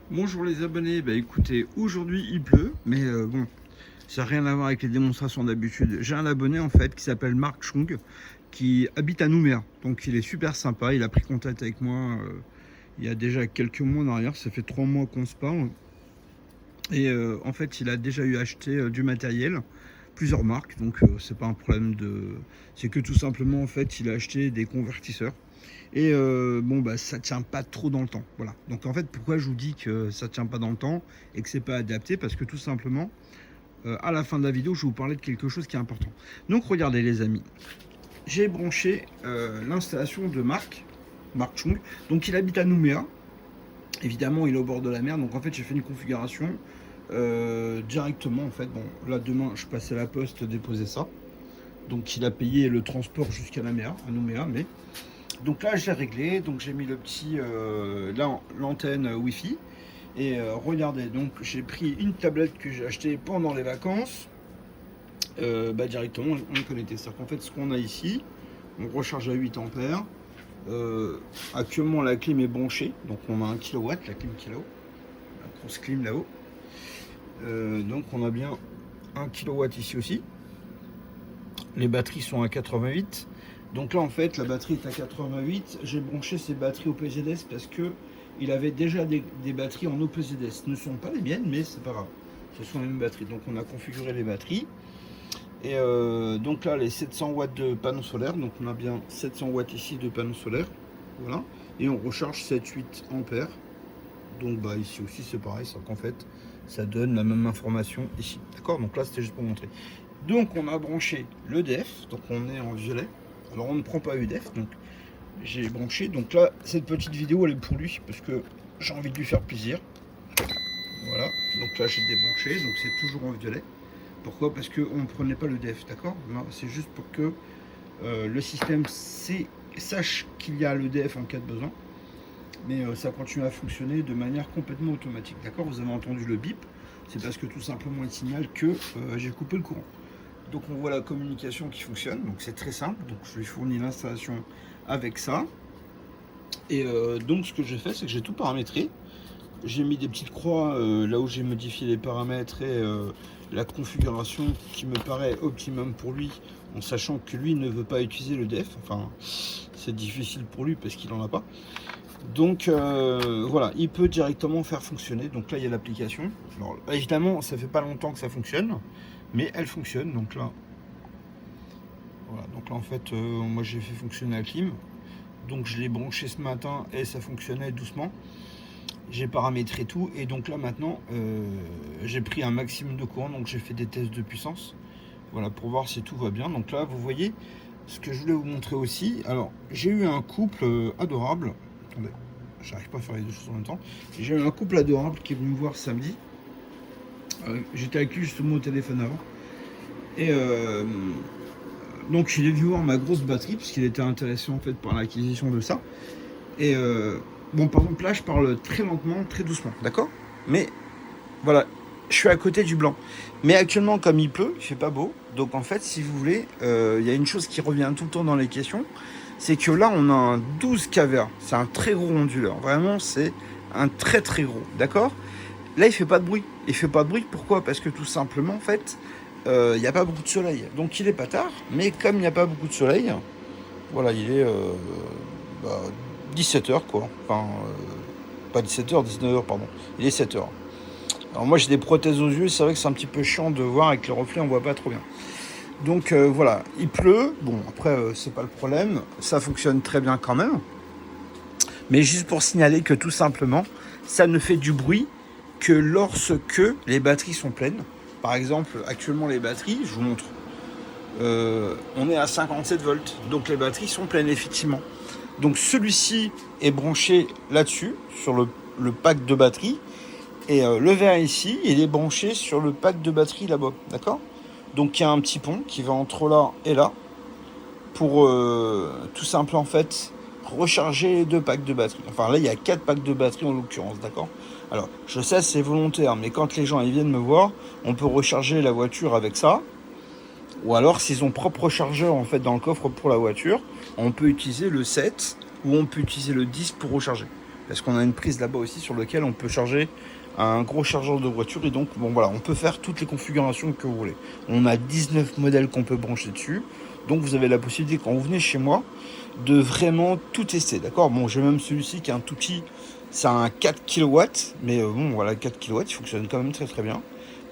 Bonjour les abonnés, bah écoutez, aujourd'hui il pleut, mais bon, ça n'a rien à voir avec les démonstrations d'habitude. J'ai un abonné en fait qui s'appelle Marc Chung, qui habite à Nouméa, donc il est super sympa, il a pris contact avec moi il y a déjà quelques mois en arrière, ça fait 3 mois qu'on se parle. Et en fait il a déjà eu acheté du matériel, plusieurs marques, donc c'est pas un problème de... C'est que tout simplement en fait il a acheté des convertisseurs. Et bon bah ça tient pas trop dans le temps, voilà. Donc en fait pourquoi je vous dis que ça tient pas dans le temps et que c'est pas adapté, parce que tout simplement à la fin de la vidéo je vais vous parler de quelque chose qui est important. Donc regardez les amis, j'ai branché l'installation de Marc Chung. Donc il habite à Nouméa, évidemment il est au bord de la mer, donc en fait j'ai fait une configuration directement en fait. Bon là demain je passe à la poste déposer ça, donc il a payé le transport jusqu'à la mer à Nouméa, mais donc là j'ai réglé, donc j'ai mis le petit l'antenne Wi-Fi. Et regardez, donc j'ai pris une tablette que j'ai achetée pendant les vacances, directement on est connecté. C'est-à-dire qu'en fait ce qu'on a ici, on recharge à 8 ampères. Actuellement la clim est branchée, donc on a 1 kW, la clim qui est là-haut, la grosse clim là-haut. Donc on a bien 1 kW ici aussi. Les batteries sont à 88. Donc là en fait la batterie est à 88. J'ai branché ces batteries au PZS parce que il avait déjà des batteries en OPZS. Ce ne sont pas les miennes, mais c'est pas grave, ce sont les mêmes batteries. Donc on a configuré les batteries. Et donc là les 700 watts de panneaux solaires, donc on a bien 700 watts ici de panneaux solaires, voilà. Et on recharge 7-8 ampères. Donc bah ici aussi c'est pareil, c'est qu'en fait ça donne la même information ici, d'accord. Donc là c'était juste pour montrer. Donc on a branché le DF, donc on est en violet. Alors on ne prend pas UDF, donc j'ai branché. Donc là cette petite vidéo elle est pour lui parce que j'ai envie de lui faire plaisir. Voilà, donc là j'ai débranché, donc c'est toujours en violet. Pourquoi? Parce qu'on ne prenait pas le DF, d'accord. C'est juste pour que le système sache qu'il y a le DF en cas de besoin. Mais ça continue à fonctionner de manière complètement automatique, d'accord. Vous avez entendu le bip, c'est parce que tout simplement il signale que j'ai coupé le courant. Donc on voit la communication qui fonctionne, donc c'est très simple. Donc je lui fournis l'installation avec ça. Et donc ce que j'ai fait, c'est que j'ai tout paramétré. J'ai mis des petites croix là où j'ai modifié les paramètres et la configuration qui me paraît optimum pour lui, en sachant que lui ne veut pas utiliser le DEF. Enfin, c'est difficile pour lui parce qu'il n'en a pas. Donc voilà, il peut directement faire fonctionner. Donc là, il y a l'application. Alors évidemment, ça fait pas longtemps que ça fonctionne, mais elle fonctionne. Donc là, voilà. Donc là, en fait, moi j'ai fait fonctionner la clim. Donc je l'ai branché ce matin et ça fonctionnait doucement. J'ai paramétré tout et donc là maintenant j'ai pris un maximum de courant, donc j'ai fait des tests de puissance, voilà, pour voir si tout va bien. Donc là vous voyez ce que je voulais vous montrer aussi. Alors j'ai eu un couple adorable, attendez, j'arrive pas à faire les deux choses en même temps. J'ai eu un couple adorable qui est venu me voir samedi. J'étais avec lui justement au téléphone avant et donc il est venu voir ma grosse batterie parce qu'il était intéressé en fait par l'acquisition de ça. Et bon, par exemple là je parle très lentement, très doucement, d'accord. Mais voilà, je suis à côté du blanc. Mais actuellement comme il pleut, il fait pas beau. Donc en fait si vous voulez, il y a une chose qui revient tout le temps dans les questions. C'est que là on a un 12 kVA. C'est un très gros onduleur. Vraiment c'est un très très gros, d'accord. Là il fait pas de bruit. Il fait pas de bruit, pourquoi? Parce que tout simplement en fait il n'y a pas beaucoup de soleil. Donc il est pas tard. Mais comme il n'y a pas beaucoup de soleil, voilà, il est 17h quoi, enfin pas 17h, 19h pardon, il est 7h. Alors moi j'ai des prothèses aux yeux, c'est vrai que c'est un petit peu chiant de voir avec les reflets, on voit pas trop bien. Donc voilà, il pleut, bon après c'est pas le problème, ça fonctionne très bien quand même. Mais juste pour signaler que tout simplement, ça ne fait du bruit que lorsque les batteries sont pleines. Par exemple, actuellement les batteries, je vous montre, on est à 57 volts, donc les batteries sont pleines effectivement. Donc celui-ci est branché là-dessus, sur le pack de batterie. Et le vert ici, il est branché sur le pack de batterie là-bas, d'accord. Donc il y a un petit pont qui va entre là et là, pour tout simplement en fait recharger les 2 packs de batterie. Enfin là il y a 4 packs de batterie en l'occurrence, d'accord. Alors je sais c'est volontaire, mais quand les gens ils viennent me voir, on peut recharger la voiture avec ça. Ou alors s'ils ont propre chargeur en fait dans le coffre pour la voiture, on peut utiliser le 7 ou on peut utiliser le 10 pour recharger. parce qu'on a une prise là-bas aussi sur laquelle on peut charger un gros chargeur de voiture. Et donc, bon voilà, on peut faire toutes les configurations que vous voulez. On a 19 modèles qu'on peut brancher dessus. Donc, vous avez la possibilité, quand vous venez chez moi, de vraiment tout tester, d'accord? Bon, j'ai même celui-ci qui est un tout petit, c'est un 4 kW, mais bon, voilà, 4 kW, il fonctionne quand même très très bien.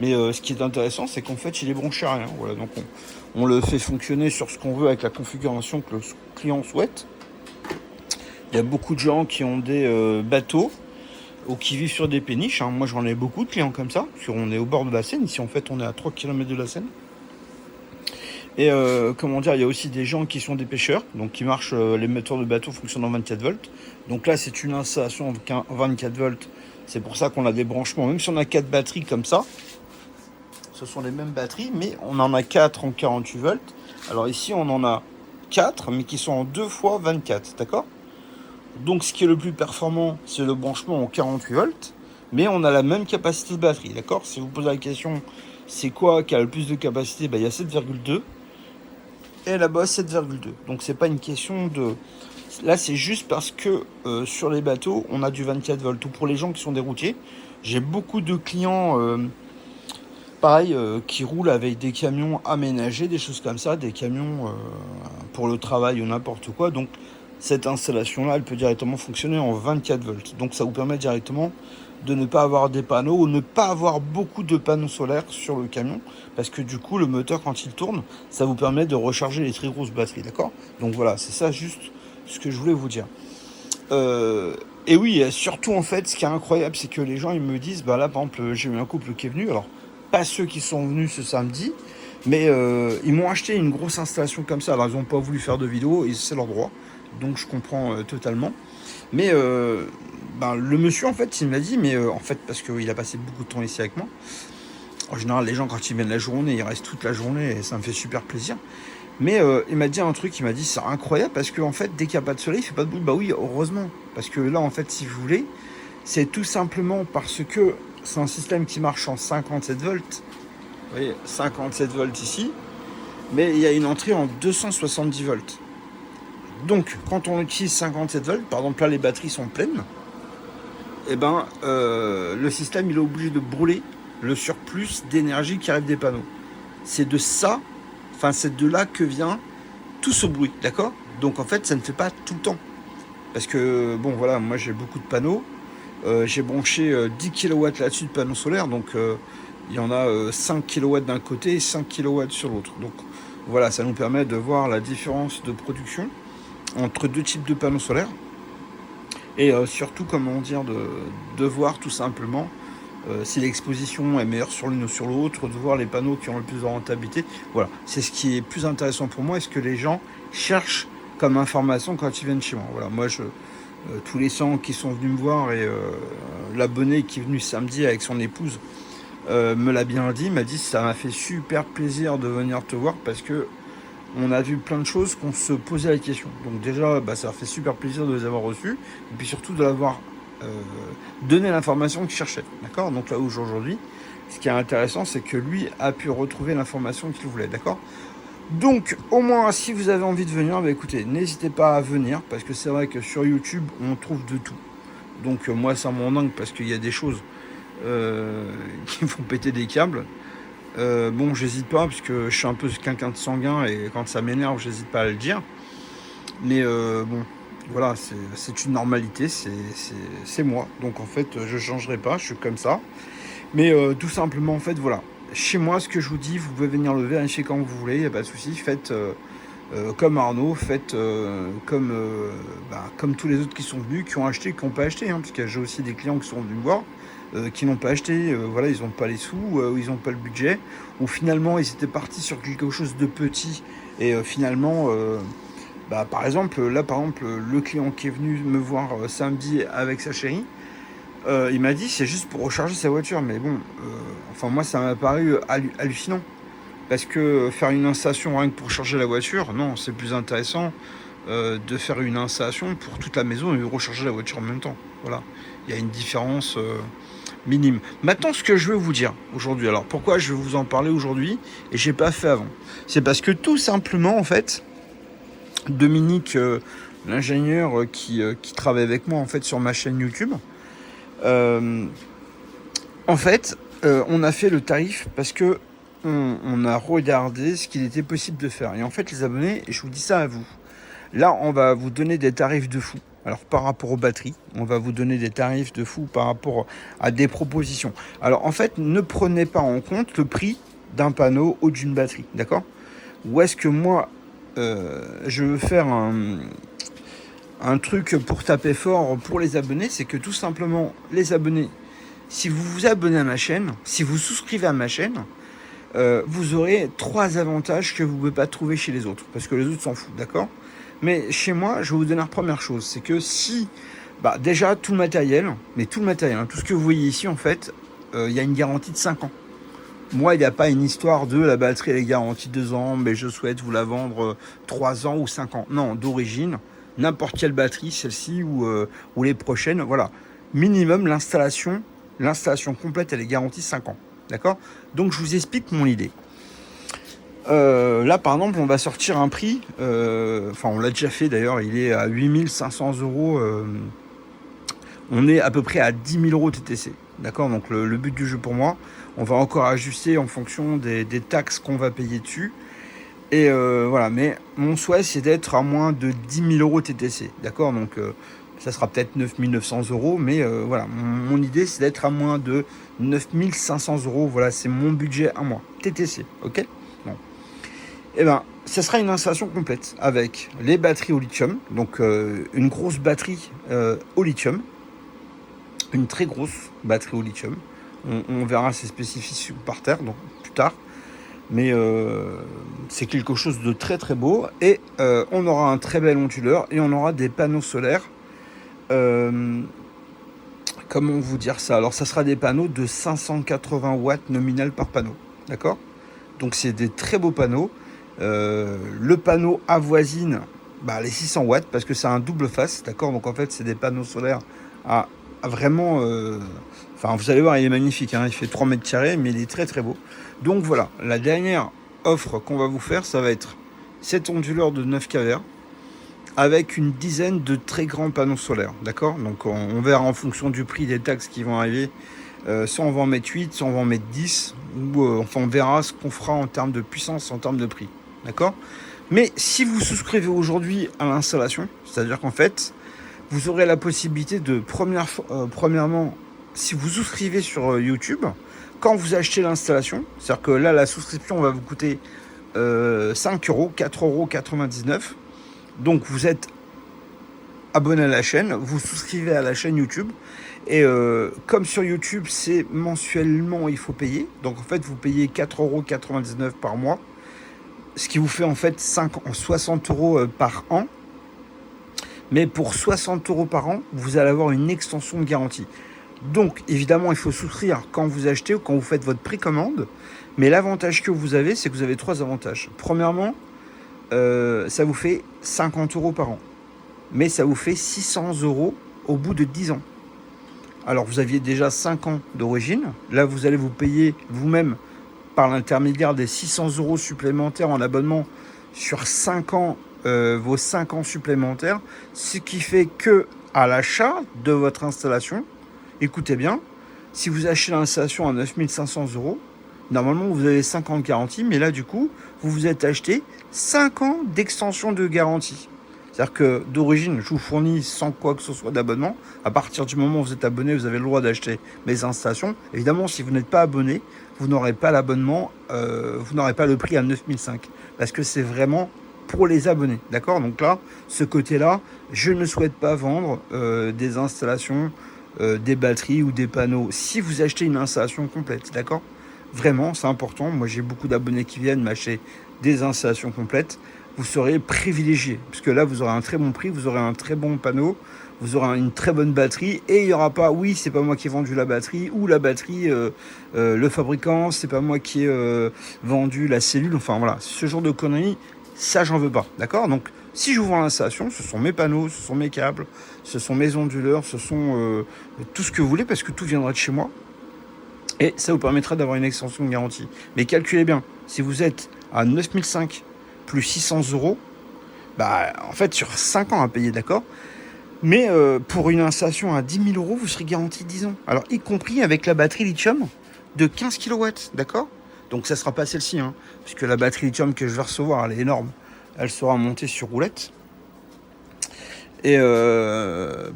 Mais ce qui est intéressant, c'est qu'en fait, il est branché à rien. Voilà, donc on le fait fonctionner sur ce qu'on veut avec la configuration que le client souhaite. Il y a beaucoup de gens qui ont des bateaux ou qui vivent sur des péniches. Hein. Moi, j'en ai beaucoup de clients comme ça, parce qu'on est au bord de la Seine. Ici, en fait, on est à 3 km de la Seine. Et comment dire, il y a aussi des gens qui sont des pêcheurs, donc qui marchent, les moteurs de bateau fonctionnent en 24 volts. Donc là, c'est une installation en 24 volts. C'est pour ça qu'on a des branchements, même si on a 4 batteries comme ça. Ce sont les mêmes batteries, mais on en a 4 en 48 volts. Alors ici, on en a 4, mais qui sont en 2 fois 24, d'accord? Donc ce qui est le plus performant, c'est le branchement en 48 volts, mais on a la même capacité de batterie, d'accord? Si vous posez la question, c'est quoi qui a le plus de capacité? Il y a 7,2. Et là-bas 7,2. Donc c'est pas une question de... Là c'est juste parce que sur les bateaux on a du 24 volts. Ou pour les gens qui sont des routiers, j'ai beaucoup de clients pareil qui roulent avec des camions aménagés, des choses comme ça, des camions pour le travail ou n'importe quoi. Donc cette installation là elle peut directement fonctionner en 24 volts. Donc ça vous permet directement de ne pas avoir des panneaux ou ne pas avoir beaucoup de panneaux solaires sur le camion, parce que du coup le moteur, quand il tourne, ça vous permet de recharger les très grosses batteries, d'accord? Donc voilà, c'est ça juste ce que je voulais vous dire. Et oui, surtout en fait, ce qui est incroyable, c'est que les gens ils me disent, bah là par exemple j'ai eu un couple qui est venu, alors pas ceux qui sont venus ce samedi, mais ils m'ont acheté une grosse installation comme ça. Alors ils n'ont pas voulu faire de vidéo et c'est leur droit, donc je comprends totalement. Mais le monsieur en fait il m'a dit, mais en fait parce qu'il a passé beaucoup de temps ici avec moi. En général les gens quand ils viennent la journée, ils restent toute la journée et ça me fait super plaisir. Mais il m'a dit un truc, il m'a dit c'est incroyable parce que en fait dès qu'il n'y a pas de soleil il fait pas de bruit. Bah oui, heureusement, parce que là en fait si vous voulez, c'est tout simplement parce que c'est un système qui marche en 57 volts. Vous voyez, 57 volts ici, mais il y a une entrée en 270 volts. Donc, quand on utilise 57 volts, par exemple là les batteries sont pleines, et le système il est obligé de brûler le surplus d'énergie qui arrive des panneaux. C'est de ça, c'est de là que vient tout ce bruit, d'accord? Donc en fait ça ne fait pas tout le temps. Parce que bon voilà, moi j'ai beaucoup de panneaux, j'ai branché 10 kW là-dessus de panneaux solaires, donc il y en a 5 kW d'un côté et 5 kW sur l'autre. Donc voilà, ça nous permet de voir la différence de production entre deux types de panneaux solaires et surtout comment dire de voir tout simplement si l'exposition est meilleure sur l'une ou sur l'autre, de voir les panneaux qui ont le plus de rentabilité. Voilà, c'est ce qui est plus intéressant pour moi et ce que les gens cherchent comme information quand ils viennent chez moi. Voilà, moi tous les 100 qui sont venus me voir et l'abonné qui est venu samedi avec son épouse me l'a bien dit, m'a dit ça m'a fait super plaisir de venir te voir parce que on a vu plein de choses qu'on se posait la question. Donc déjà, ça fait super plaisir de les avoir reçus. Et puis surtout de l'avoir donné l'information qu'il cherchait. D'accord? Donc là aujourd'hui, ce qui est intéressant, c'est que lui a pu retrouver l'information qu'il voulait. D'accord? Donc au moins, si vous avez envie de venir, écoutez, n'hésitez pas à venir. Parce que c'est vrai que sur YouTube, on trouve de tout. Donc moi, ça m'en dingue parce qu'il y a des choses qui me font péter des câbles. Bon, j'hésite pas parce que je suis un peu quelqu'un de sanguin et quand ça m'énerve, j'hésite pas à le dire. Mais bon, voilà, c'est une normalité, c'est moi. Donc en fait, je changerai pas, je suis comme ça. Mais tout simplement, en fait, voilà. Chez moi, ce que je vous dis, vous pouvez venir le vérifier quand vous voulez, il n'y a pas de souci. Faites comme Arnaud, faites comme tous les autres qui sont venus, qui ont acheté, qui n'ont pas acheté. Parce que j'ai aussi des clients qui sont venus me voir. Qui n'ont pas acheté, voilà, ils n'ont pas les sous, ils n'ont pas le budget, ou finalement ils étaient partis sur quelque chose de petit, et finalement, par exemple, le client qui est venu me voir samedi avec sa chérie, il m'a dit c'est juste pour recharger sa voiture, mais bon, moi ça m'a paru hallucinant, parce que faire une installation rien que pour charger la voiture, non, c'est plus intéressant de faire une installation pour toute la maison et recharger la voiture en même temps. Voilà, il y a une différence minime. Maintenant, ce que je veux vous dire aujourd'hui, alors pourquoi je vais vous en parler aujourd'hui et j'ai pas fait avant, c'est parce que tout simplement en fait, Dominique l'ingénieur qui travaille avec moi en fait sur ma chaîne YouTube. En fait, on a fait le tarif parce que on a regardé ce qu'il était possible de faire. Et en fait, les abonnés, et je vous dis ça à vous, là, on va vous donner des tarifs de fou. Alors, par rapport aux batteries, on va vous donner des tarifs de fou par rapport à des propositions. Alors, en fait, ne prenez pas en compte le prix d'un panneau ou d'une batterie, d'accord? Ou est-ce que moi, je veux faire un truc pour taper fort pour les abonnés, c'est que tout simplement, les abonnés, si vous vous abonnez à ma chaîne, si vous souscrivez à ma chaîne, vous aurez 3 avantages que vous ne pouvez pas trouver chez les autres, parce que les autres s'en foutent, d'accord? Mais chez moi, je vais vous donner la première chose, c'est que si, déjà tout le matériel, tout ce que vous voyez ici, en fait, il y a une garantie de 5 ans. Moi, il n'y a pas une histoire de la batterie, elle est garantie 2 ans, mais je souhaite vous la vendre 3 ans ou 5 ans. Non, d'origine, n'importe quelle batterie, celle-ci ou les prochaines, voilà. Minimum, l'installation complète, elle est garantie 5 ans. D'accord? Donc, je vous explique mon idée. Là, par exemple, on va sortir un prix, on l'a déjà fait d'ailleurs, il est à 8500 €. On est à peu près à 10 000 € TTC. D'accord? Donc, le but du jeu pour moi, on va encore ajuster en fonction des taxes qu'on va payer dessus. Et voilà, mais mon souhait, c'est d'être à moins de 10 000 € TTC. D'accord? Donc, ça sera peut-être 9 900 €, mais voilà, mon idée, c'est d'être à moins de 9 500 €. Voilà, c'est mon budget à moi. TTC, ok? Bon. Eh bien, ça sera une installation complète avec les batteries au lithium, donc une grosse batterie au lithium, une très grosse batterie au lithium. On verra ses spécifications par terre, donc plus tard. Mais c'est quelque chose de très très beau. Et on aura un très bel onduleur et on aura des panneaux solaires. Comment vous dire ça? Alors, ça sera des panneaux de 580 watts nominal par panneau. D'accord? Donc, c'est des très beaux panneaux. Le panneau avoisine les 600 watts parce que c'est un double face. D'accord? Donc, en fait, c'est des panneaux solaires à vraiment... vous allez voir, il est magnifique. Hein, il fait 3 mètres carrés, mais il est très très beau. Donc, voilà. La dernière offre qu'on va vous faire, ça va être cet onduleur de 9 kV avec une dizaine de très grands panneaux solaires, d'accord? Donc on verra en fonction du prix des taxes qui vont arriver, soit on va en mettre 8, soit on va en mettre 10, ou on verra ce qu'on fera en termes de puissance, en termes de prix, d'accord? Mais si vous souscrivez aujourd'hui à l'installation, c'est-à-dire qu'en fait, vous aurez la possibilité de, premièrement, si vous souscrivez sur YouTube, quand vous achetez l'installation, c'est-à-dire que là, la souscription va vous coûter 5 €, 4,99 €. Donc, vous êtes abonné à la chaîne, vous souscrivez à la chaîne YouTube. Et comme sur YouTube, c'est mensuellement, il faut payer. Donc, en fait, vous payez 4,99 € par mois. Ce qui vous fait en fait 60 € par an. Mais pour 60 € par an, vous allez avoir une extension de garantie. Donc, évidemment, il faut souscrire quand vous achetez ou quand vous faites votre précommande. Mais l'avantage que vous avez, c'est que vous avez 3 avantages. Premièrement, ça vous fait 50 € par an. Mais ça vous fait 600 € au bout de 10 ans. Alors, vous aviez déjà 5 ans d'origine. Là, vous allez vous payer vous-même par l'intermédiaire des 600 € supplémentaires en abonnement sur 5 ans, vos 5 ans supplémentaires. Ce qui fait que à l'achat de votre installation, écoutez bien, si vous achetez l'installation à 9 500 €, normalement, vous avez 5 ans de garantie, mais là, du coup, vous vous êtes acheté 5 ans d'extension de garantie. C'est-à-dire que d'origine, je vous fournis sans quoi que ce soit d'abonnement. À partir du moment où vous êtes abonné, vous avez le droit d'acheter mes installations. Évidemment, si vous n'êtes pas abonné, vous n'aurez pas l'abonnement, vous n'aurez pas le prix à 9 500 €. Parce que c'est vraiment pour les abonnés. D'accord? Donc là, ce côté-là, je ne souhaite pas vendre des installations, des batteries ou des panneaux. Si vous achetez une installation complète, d'accord? Vraiment, c'est important. Moi, j'ai beaucoup d'abonnés qui viennent m'acheter des installations complètes. Vous serez privilégié, puisque là, vous aurez un très bon prix, vous aurez un très bon panneau, vous aurez une très bonne batterie, et il n'y aura pas, oui, c'est pas moi qui ai vendu la batterie, ou la batterie, le fabricant, c'est pas moi qui ai vendu la cellule, enfin voilà, ce genre de conneries, ça, j'en veux pas, d'accord? Donc, si je vous vends l'installation, ce sont mes panneaux, ce sont mes câbles, ce sont mes onduleurs, ce sont tout ce que vous voulez, parce que tout viendra de chez moi. Et ça vous permettra d'avoir une extension de garantie. Mais calculez bien, si vous êtes à 9 500 € plus 600 €, Bah, en fait, sur 5 ans à payer, d'accord. Mais pour une installation à 10 000 euros, vous serez garanti 10 ans. Alors, y compris avec la batterie lithium de 15 kW, d'accord. Donc, ça ne sera pas celle-ci, hein, puisque la batterie lithium que je vais recevoir, elle est énorme. Elle sera montée sur roulette. Et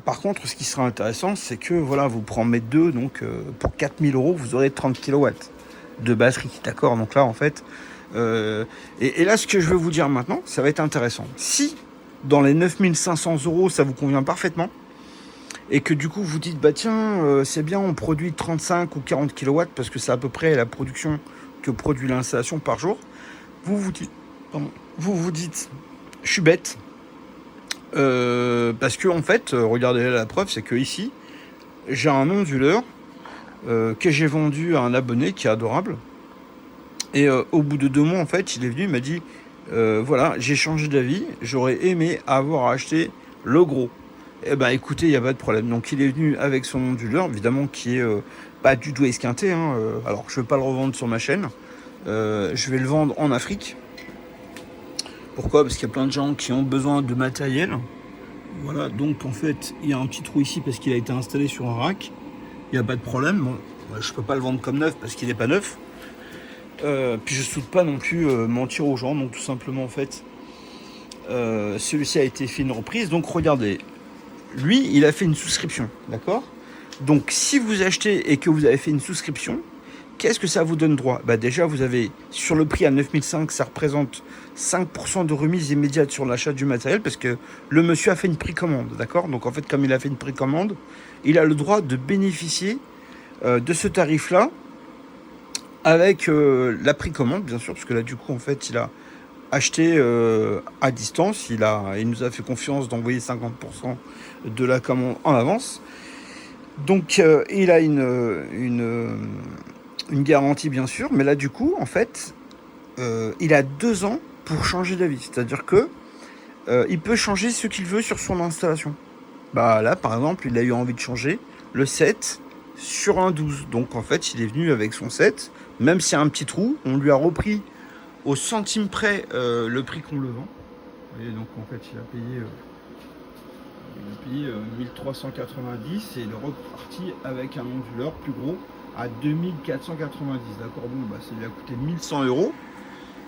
par contre, ce qui sera intéressant, c'est que voilà, vous prenez deux, donc pour 4 000 euros, vous aurez 30 kW de batterie, d'accord. Donc là, en fait, et là, ce que je veux vous dire maintenant, ça va être intéressant. Si dans les 9 500 euros, ça vous convient parfaitement, et que du coup, vous dites, bah tiens, c'est bien, on produit 35 ou 40 kW, parce que c'est à peu près la production que produit l'installation par jour, vous vous dites, pardon, vous dites, je suis bête. Parce que en fait, regardez la preuve, c'est que ici, j'ai un onduleur que j'ai vendu à un abonné qui est adorable. Et au bout de 2 mois, en fait, il est venu, il m'a dit, voilà, j'ai changé d'avis, j'aurais aimé avoir acheté le gros. Eh ben, écoutez, il n'y a pas de problème. Donc, il est venu avec son onduleur, évidemment, qui est pas du tout esquinté. Hein, alors, je ne vais pas le revendre sur ma chaîne. Je vais le vendre en Afrique. Pourquoi? Parce qu'il y a plein de gens qui ont besoin de matériel. Voilà, donc en fait, il y a un petit trou ici parce qu'il a été installé sur un rack. Il n'y a pas de problème. Bon, je ne peux pas le vendre comme neuf parce qu'il n'est pas neuf. Puis je ne souhaite pas non plus mentir aux gens. Donc tout simplement, en fait, celui-ci a été fait une reprise. Donc regardez, lui, il a fait une souscription. D'accord? Donc si vous achetez et que vous avez fait une souscription, qu'est-ce que ça vous donne droit? Bah déjà, vous avez, sur le prix à 9500, ça représente 5% de remise immédiate sur l'achat du matériel, parce que le monsieur a fait une précommande, d'accord? Donc en fait, comme il a fait une précommande, il a le droit de bénéficier de ce tarif-là, avec la précommande, bien sûr, parce que là, du coup, en fait, il a acheté à distance, il nous a fait confiance d'envoyer 50% de la commande en avance. Donc, il a une garantie, bien sûr, mais là, du coup, en fait, il a 2 ans pour changer d'avis. C'est-à-dire que il peut changer ce qu'il veut sur son installation. Bah là, par exemple, il a eu envie de changer le 7 sur un 12. Donc, en fait, il est venu avec son 7, même s'il y a un petit trou, on lui a repris au centime près le prix qu'on le vend. Vous voyez, donc, en fait, il a payé 1390 et il est reparti avec un onduleur plus gros à 2490, d'accord. Bon, bah, ça lui a coûté 1100 euros,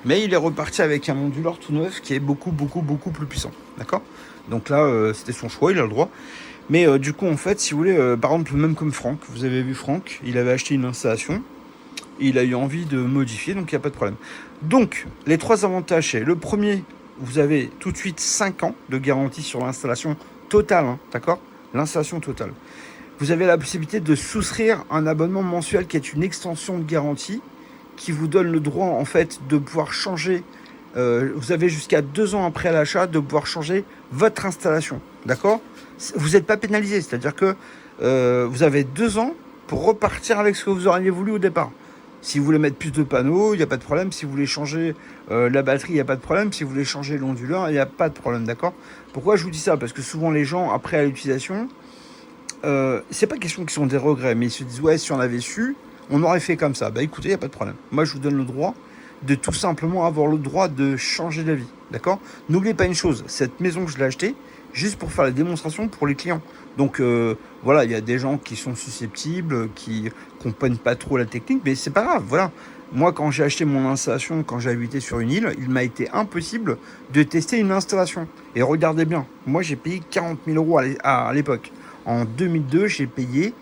mais il est reparti avec un onduleur tout neuf qui est beaucoup plus puissant, d'accord. Donc là, c'était son choix, il a le droit. Mais du coup, en fait, si vous voulez, par exemple, même comme Franck, vous avez vu Franck, il avait acheté une installation, il a eu envie de modifier, donc il n'y a pas de problème. Donc, les 3 avantages, c'est le premier, vous avez tout de suite 5 ans de garantie sur l'installation totale, hein, d'accord, l'installation totale. Vous avez la possibilité de souscrire un abonnement mensuel qui est une extension de garantie qui vous donne le droit, en fait, de pouvoir changer. Vous avez jusqu'à 2 ans après l'achat de pouvoir changer votre installation, d'accord. Vous n'êtes pas pénalisé, c'est-à-dire que vous avez 2 ans pour repartir avec ce que vous auriez voulu au départ. Si vous voulez mettre plus de panneaux, il n'y a pas de problème. Si vous voulez changer la batterie, il n'y a pas de problème. Si vous voulez changer l'onduleur, il n'y a pas de problème, d'accord. Pourquoi je vous dis ça? Parce que souvent les gens, après à l'utilisation, c'est pas question qu'ils sont des regrets, mais ils se disent, ouais, si on avait su, on aurait fait comme ça. Bah écoutez, il n'y a pas de problème. Moi, je vous donne le droit de tout simplement avoir le droit de changer d'avis, d'accord. N'oubliez pas une chose, cette maison, je l'ai achetée juste pour faire la démonstration pour les clients. Donc voilà, il y a des gens qui sont susceptibles, qui comprennent pas trop la technique, mais c'est pas grave, voilà. Moi, quand j'ai acheté mon installation, quand j'ai habité sur une île, il m'a été impossible de tester une installation. Et regardez bien, moi j'ai payé 40 000 euros à l'époque. En 2002, j'ai payé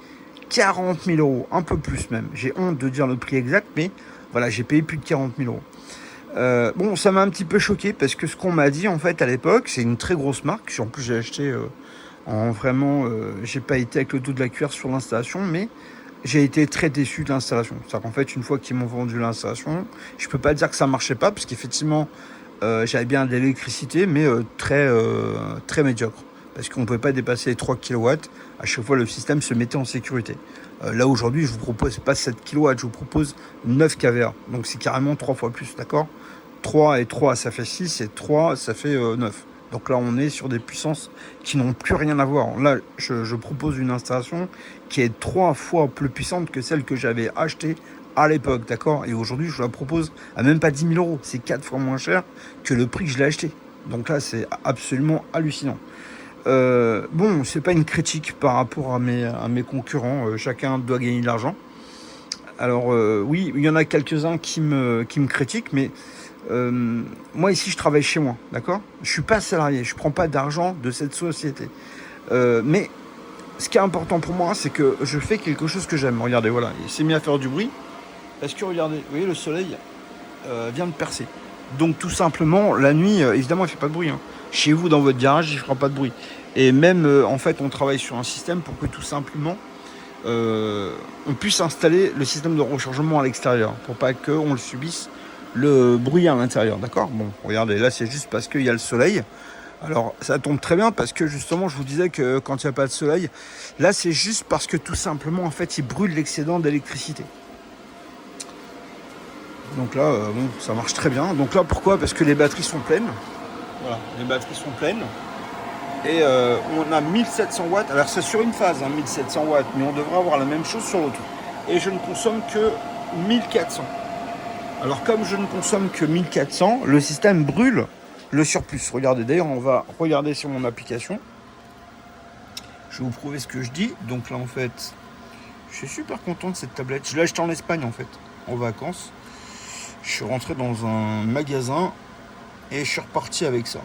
40 000 euros, un peu plus même. J'ai honte de dire le prix exact, mais voilà, j'ai payé plus de 40 000 euros. Bon, ça m'a un petit peu choqué parce que ce qu'on m'a dit en fait à l'époque, c'est une très grosse marque. En plus, j'ai acheté en vraiment, j'ai pas été avec le dos de la cuillère sur l'installation, mais j'ai été très déçu de l'installation. C'est-à-dire qu'en fait, une fois qu'ils m'ont vendu l'installation, je peux pas dire que ça marchait pas parce qu'effectivement, j'avais bien de l'électricité, mais très médiocre. Parce qu'on ne pouvait pas dépasser les 3 kW. À chaque fois, le système se mettait en sécurité. Là, aujourd'hui, je vous propose pas 7 kW, je vous propose 9 kVA. Donc, c'est carrément 3 fois plus, d'accord. 3 et 3, ça fait 6, et 3, ça fait 9. Donc là, on est sur des puissances qui n'ont plus rien à voir. Là, je propose une installation qui est 3 fois plus puissante que celle que j'avais achetée à l'époque, d'accord. Et aujourd'hui, je la propose à même pas 10 000 euros. C'est 4 fois moins cher que le prix que je l'ai acheté. Donc là, c'est absolument hallucinant. Bon, c'est pas une critique par rapport à mes concurrents. Chacun doit gagner de l'argent. Alors oui, il y en a quelques-uns qui me critiquent, mais moi ici, je travaille chez moi, d'accord? Je suis pas salarié, je prends pas d'argent de cette société. Mais ce qui est important pour moi, c'est que je fais quelque chose que j'aime. Regardez, voilà, il s'est mis à faire du bruit. Parce que regardez, vous voyez, le soleil vient de percer. Donc tout simplement, la nuit, évidemment, il ne fait pas de bruit. Hein. Chez vous, dans votre garage, il ne fera pas de bruit. Et même, en fait, on travaille sur un système pour que tout simplement, on puisse installer le système de rechargement à l'extérieur. Pour pas qu'on le subisse, le bruit à l'intérieur. D'accord? Bon, regardez, là, c'est juste parce qu'il y a le soleil. Alors, ça tombe très bien parce que justement, je vous disais que quand il n'y a pas de soleil, là, c'est juste parce que tout simplement, en fait, il brûle l'excédent d'électricité. Donc là, bon, ça marche très bien. Donc là, pourquoi? Parce que les batteries sont pleines. Voilà, les batteries sont pleines. Et on a 1700 watts. Alors c'est sur une phase, hein, 1700 watts, mais on devrait avoir la même chose sur l'autre. Et je ne consomme que 1400. Alors comme je ne consomme que 1400, le système brûle le surplus. Regardez, d'ailleurs, on va regarder sur mon application. Je vais vous prouver ce que je dis. Donc là, en fait, je suis super content de cette tablette. Je l'ai acheté en Espagne, en fait, en vacances. Je suis rentré dans un magasin et je suis reparti avec ça.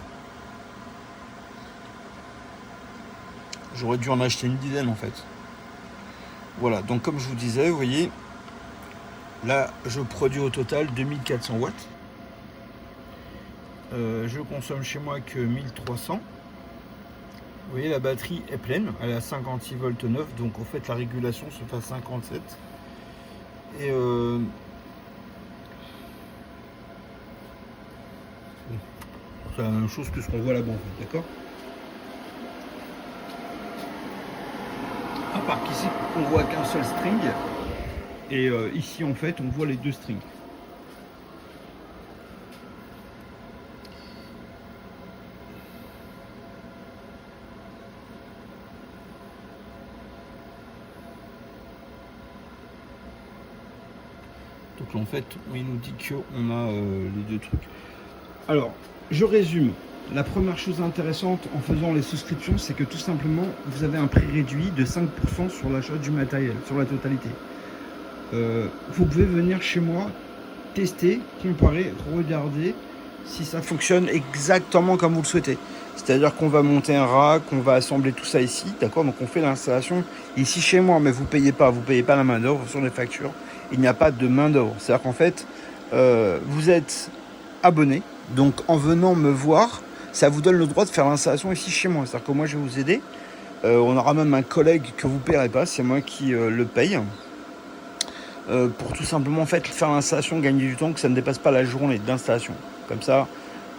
J'aurais dû en acheter une dizaine en fait. Voilà, donc comme je vous disais, vous voyez, là je produis au total 2400 watts. Je consomme chez moi que 1300. Vous voyez, la batterie est pleine, elle est à 56 volts 9, donc en fait la régulation se fait à 57. Et c'est la même chose que ce qu'on voit là-bas, en fait, d'accord? À part qu'ici, on voit qu'un seul string. Et ici, en fait, on voit les deux strings. Donc là, en fait, il nous dit qu'on a les deux trucs. Alors, je résume. La première chose intéressante en faisant les souscriptions, c'est que tout simplement, vous avez un prix réduit de 5% sur l'achat du matériel, sur la totalité. Vous pouvez venir chez moi, tester, comparer, regarder si ça fonctionne exactement comme vous le souhaitez. C'est-à-dire qu'on va monter un rack, on va assembler tout ça ici, d'accord? Donc on fait l'installation ici chez moi, mais vous payez pas la main d'œuvre sur les factures. Il n'y a pas de main d'œuvre. C'est-à-dire qu'en fait, vous êtes abonné, donc en venant me voir, ça vous donne le droit de faire l'installation ici chez moi. C'est-à-dire que moi, je vais vous aider. On aura même un collègue que vous ne paierez pas, c'est moi qui le paye. Pour tout simplement en fait, faire l'installation, gagner du temps, que ça ne dépasse pas la journée d'installation. Comme ça,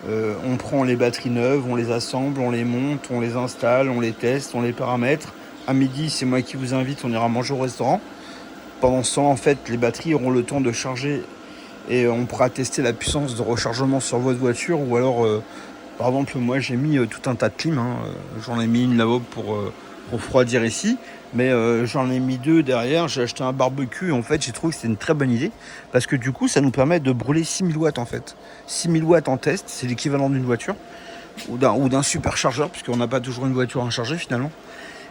on prend les batteries neuves, on les assemble, on les monte, on les installe, on les teste, on les paramètre. À midi, c'est moi qui vous invite, on ira manger au restaurant. Pendant ce temps, en fait, les batteries auront le temps de charger et on pourra tester la puissance de rechargement sur votre voiture. Ou alors, par exemple, moi j'ai mis tout un tas de clim. Hein. J'en ai mis une là-bas pour refroidir ici. Mais j'en ai mis deux derrière. J'ai acheté un barbecue. Et en fait, j'ai trouvé que c'était une très bonne idée. Parce que du coup, ça nous permet de brûler 6000 watts en fait. 6000 watts en test, c'est l'équivalent d'une voiture. Ou d'un superchargeur, puisqu'on n'a pas toujours une voiture à charger finalement.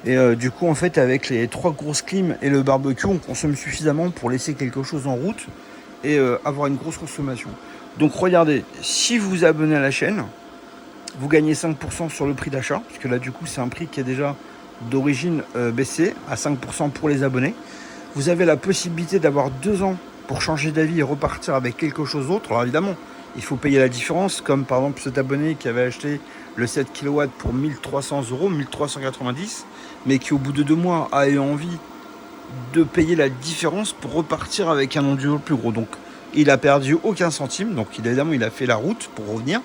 Et du coup, en fait, avec les 3 grosses clims et le barbecue, on consomme suffisamment pour laisser quelque chose en route et avoir une grosse consommation. Donc regardez, si vous vous abonnez à la chaîne, vous gagnez 5% sur le prix d'achat, puisque là, du coup, c'est un prix qui est déjà d'origine baissé à 5% pour les abonnés. Vous avez la possibilité d'avoir 2 ans pour changer d'avis et repartir avec quelque chose d'autre. Alors évidemment, il faut payer la différence, comme par exemple cet abonné qui avait acheté le 7 kW pour 1300 €, 1390, mais qui au bout de 2 mois a eu envie de payer la différence pour repartir avec un onduleur plus gros. Donc il a perdu aucun centime, donc évidemment il a fait la route pour revenir.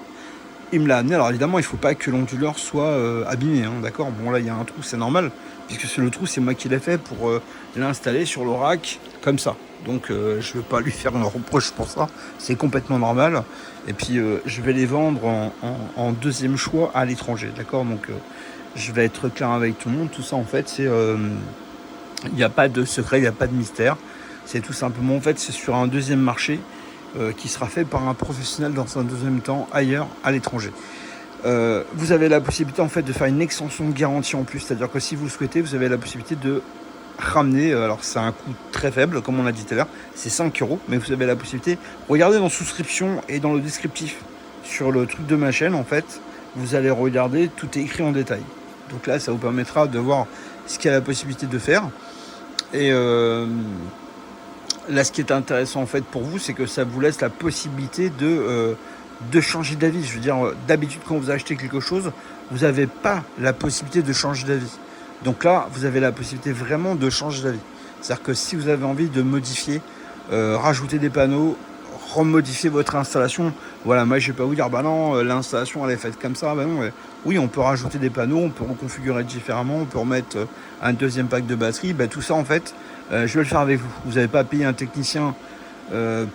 Il me l'a amené. Alors évidemment, il ne faut pas que l'onduleur soit abîmé, hein, d'accord? Bon, là, il y a un trou, c'est normal, puisque c'est le trou, c'est moi qui l'ai fait pour l'installer sur le rack, comme ça. Donc, je ne vais pas lui faire un reproche pour ça. C'est complètement normal. Et puis, je vais les vendre en deuxième choix à l'étranger, d'accord? Donc, je vais être clair avec tout le monde. Tout ça, en fait, c'est... il n'y a pas de secret, il n'y a pas de mystère. C'est tout simplement, en fait, c'est sur un deuxième marché qui sera fait par un professionnel dans un deuxième temps ailleurs, à l'étranger. Vous avez la possibilité en fait de faire une extension de garantie en plus, c'est-à-dire que si vous le souhaitez, vous avez la possibilité de ramener, alors c'est un coût très faible comme on a dit tout à l'heure, c'est 5 euros, mais vous avez la possibilité, regardez dans souscription et dans le descriptif sur le truc de ma chaîne en fait, vous allez regarder, tout est écrit en détail. Donc là ça vous permettra de voir ce qu'il y a la possibilité de faire. Et là ce qui est intéressant en fait pour vous, c'est que ça vous laisse la possibilité de changer d'avis. Je veux dire, d'habitude quand vous achetez quelque chose, vous n'avez pas la possibilité de changer d'avis. Donc là, vous avez la possibilité vraiment de changer d'avis. C'est-à-dire que si vous avez envie de modifier, rajouter des panneaux, remodifier votre installation, voilà, moi je ne vais pas vous dire, bah non, l'installation elle est faite comme ça, bah non, oui, on peut rajouter des panneaux, on peut reconfigurer différemment, on peut remettre un deuxième pack de batterie, bah, tout ça en fait, je vais le faire avec vous. Vous n'avez pas à payer un technicien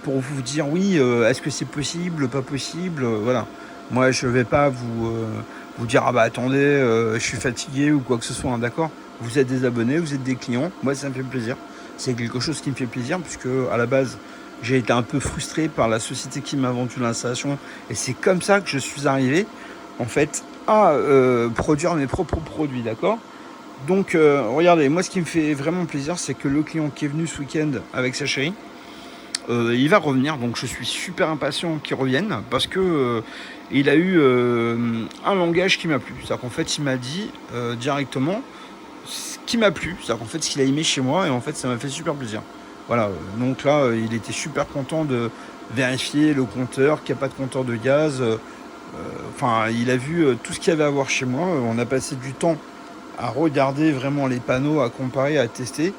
pour vous dire oui, est-ce que c'est possible, pas possible, voilà. Moi je vais pas vous dire ah bah attendez, je suis fatigué ou quoi que ce soit, hein, d'accord. Vous êtes des abonnés, vous êtes des clients, moi ça me fait plaisir, c'est quelque chose qui me fait plaisir puisque à la base j'ai été un peu frustré par la société qui m'a vendu l'installation et c'est comme ça que je suis arrivé en fait à produire mes propres produits, d'accord. Donc regardez, moi ce qui me fait vraiment plaisir, c'est que le client qui est venu ce week-end avec sa chérie, il va revenir, donc je suis super impatient qu'il revienne parce que il a eu un langage qui m'a plu. C'est-à-dire qu'en fait, il m'a dit directement ce qui m'a plu, c'est-à-dire qu'en fait, ce qu'il a aimé chez moi, et en fait, ça m'a fait super plaisir. Voilà, donc là, il était super content de vérifier le compteur, qu'il n'y a pas de compteur de gaz. Enfin, il a vu tout ce qu'il y avait à voir chez moi. On a passé du temps à regarder vraiment les panneaux, à comparer, à tester.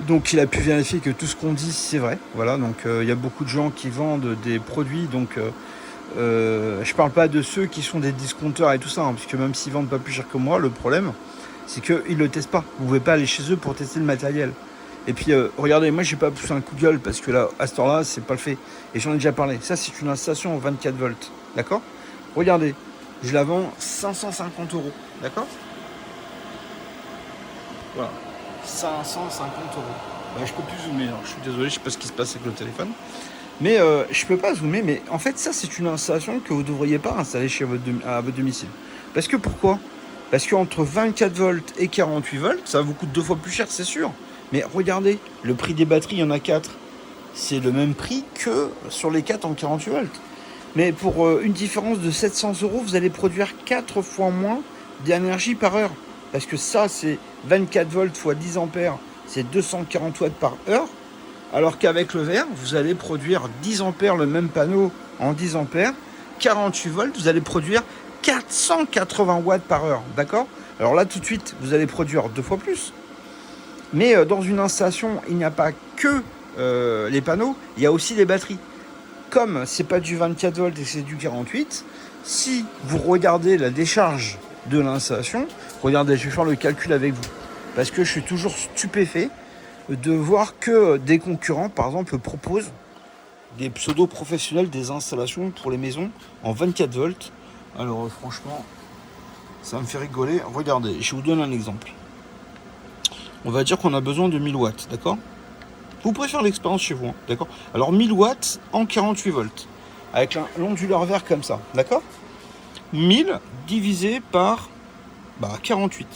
Donc il a pu vérifier que tout ce qu'on dit c'est vrai. Voilà, donc il y a beaucoup de gens qui vendent des produits. Donc je parle pas de ceux qui sont des discounters et tout ça, hein, parce que même s'ils vendent pas plus cher que moi, le problème c'est qu'ils le testent pas. Vous pouvez pas aller chez eux pour tester le matériel. Et puis regardez, moi j'ai pas poussé un coup de gueule parce que là à ce temps-là c'est pas le fait. Et j'en ai déjà parlé. Ça c'est une installation en 24 volts, d'accord. Regardez, je la vends 550 euros, d'accord. Voilà. 550 euros. Bah, je peux plus zoomer, alors je suis désolé, je sais pas ce qui se passe avec le téléphone. Mais je peux pas zoomer, mais en fait ça c'est une installation que vous devriez pas installer à votre domicile. Parce que pourquoi? Parce qu'entre 24 volts et 48 volts, ça vous coûte 2 fois plus cher, c'est sûr. Mais regardez, le prix des batteries, il y en a 4. C'est le même prix que sur les 4 en 48 volts. Mais pour une différence de 700 euros, vous allez produire 4 fois moins d'énergie par heure. Parce que ça, c'est 24 volts x 10 ampères, c'est 240 watts par heure. Alors qu'avec le verre, vous allez produire 10 ampères, le même panneau en 10 ampères. 48 volts, vous allez produire 480 watts par heure. D'accord? Alors là, tout de suite, vous allez produire 2 fois plus. Mais dans une installation, il n'y a pas que les panneaux, il y a aussi les batteries. Comme c'est pas du 24 volts et c'est du 48, si vous regardez la décharge de l'installation, regardez, je vais faire le calcul avec vous. Parce que je suis toujours stupéfait de voir que des concurrents, par exemple, proposent des pseudo-professionnels des installations pour les maisons en 24 volts. Alors franchement, ça me fait rigoler. Regardez, je vous donne un exemple. On va dire qu'on a besoin de 1000 watts, d'accord? Vous pouvez faire l'expérience chez vous, hein, d'accord? Alors 1000 watts en 48 volts, avec l'onduleur vert comme ça, d'accord? 1000 divisé par 48.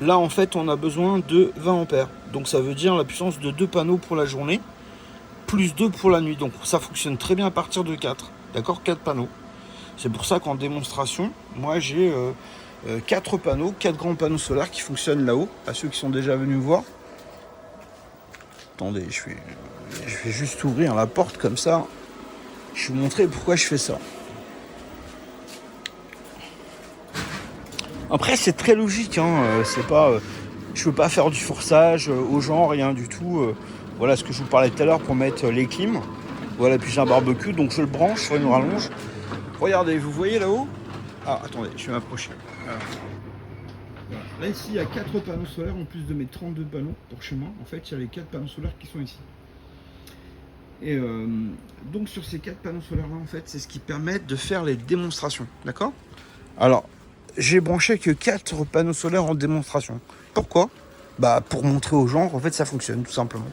Là, en fait, on a besoin de 20 ampères. Donc, ça veut dire la puissance de 2 panneaux pour la journée, plus 2 pour la nuit. Donc, ça fonctionne très bien à partir de 4. D'accord? 4 panneaux. C'est pour ça qu'en démonstration, moi, j'ai 4 panneaux, 4 grands panneaux solaires qui fonctionnent là-haut. À ceux qui sont déjà venus voir. Attendez, je vais juste ouvrir la porte comme ça. Je vais vous montrer pourquoi je fais ça. Après, c'est très logique, hein. C'est pas, je veux pas faire du forçage aux gens, rien du tout. Voilà ce que je vous parlais tout à l'heure pour mettre les clims. Voilà, puis j'ai un barbecue, donc je le branche sur une rallonge. Regardez, vous voyez là-haut? Ah, attendez, je vais m'approcher. Voilà. Là, ici, il y a 4 panneaux solaires en plus de mes 32 panneaux pour chez moi. En fait, il y a les 4 panneaux solaires qui sont ici. Et donc, sur ces 4 panneaux solaires-là, en fait, c'est ce qui permet de faire les démonstrations. D'accord? Alors, j'ai branché que 4 panneaux solaires en démonstration. Pourquoi? Pour montrer aux gens qu'en fait ça fonctionne tout simplement.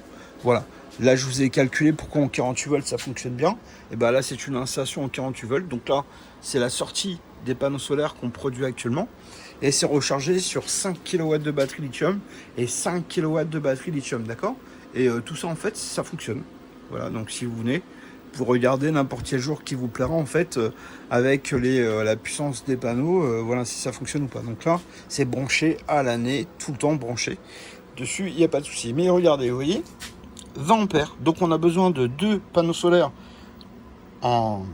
Voilà. Là, je vous ai calculé pourquoi en 48 volts ça fonctionne bien. Et ben là, c'est une installation en 48 volts. Donc là, c'est la sortie des panneaux solaires qu'on produit actuellement. Et c'est rechargé sur 5 kW de batterie lithium et 5 kW de batterie lithium, d'accord? Et tout ça, en fait, ça fonctionne. Voilà, donc si vous venez, vous regardez n'importe quel jour qui vous plaira, en fait, avec la puissance des panneaux, voilà, si ça fonctionne ou pas. Donc là, c'est branché à l'année, tout le temps branché. Dessus, il n'y a pas de souci. Mais regardez, vous voyez, 20 ampères. Donc on a besoin de 2 panneaux solaires en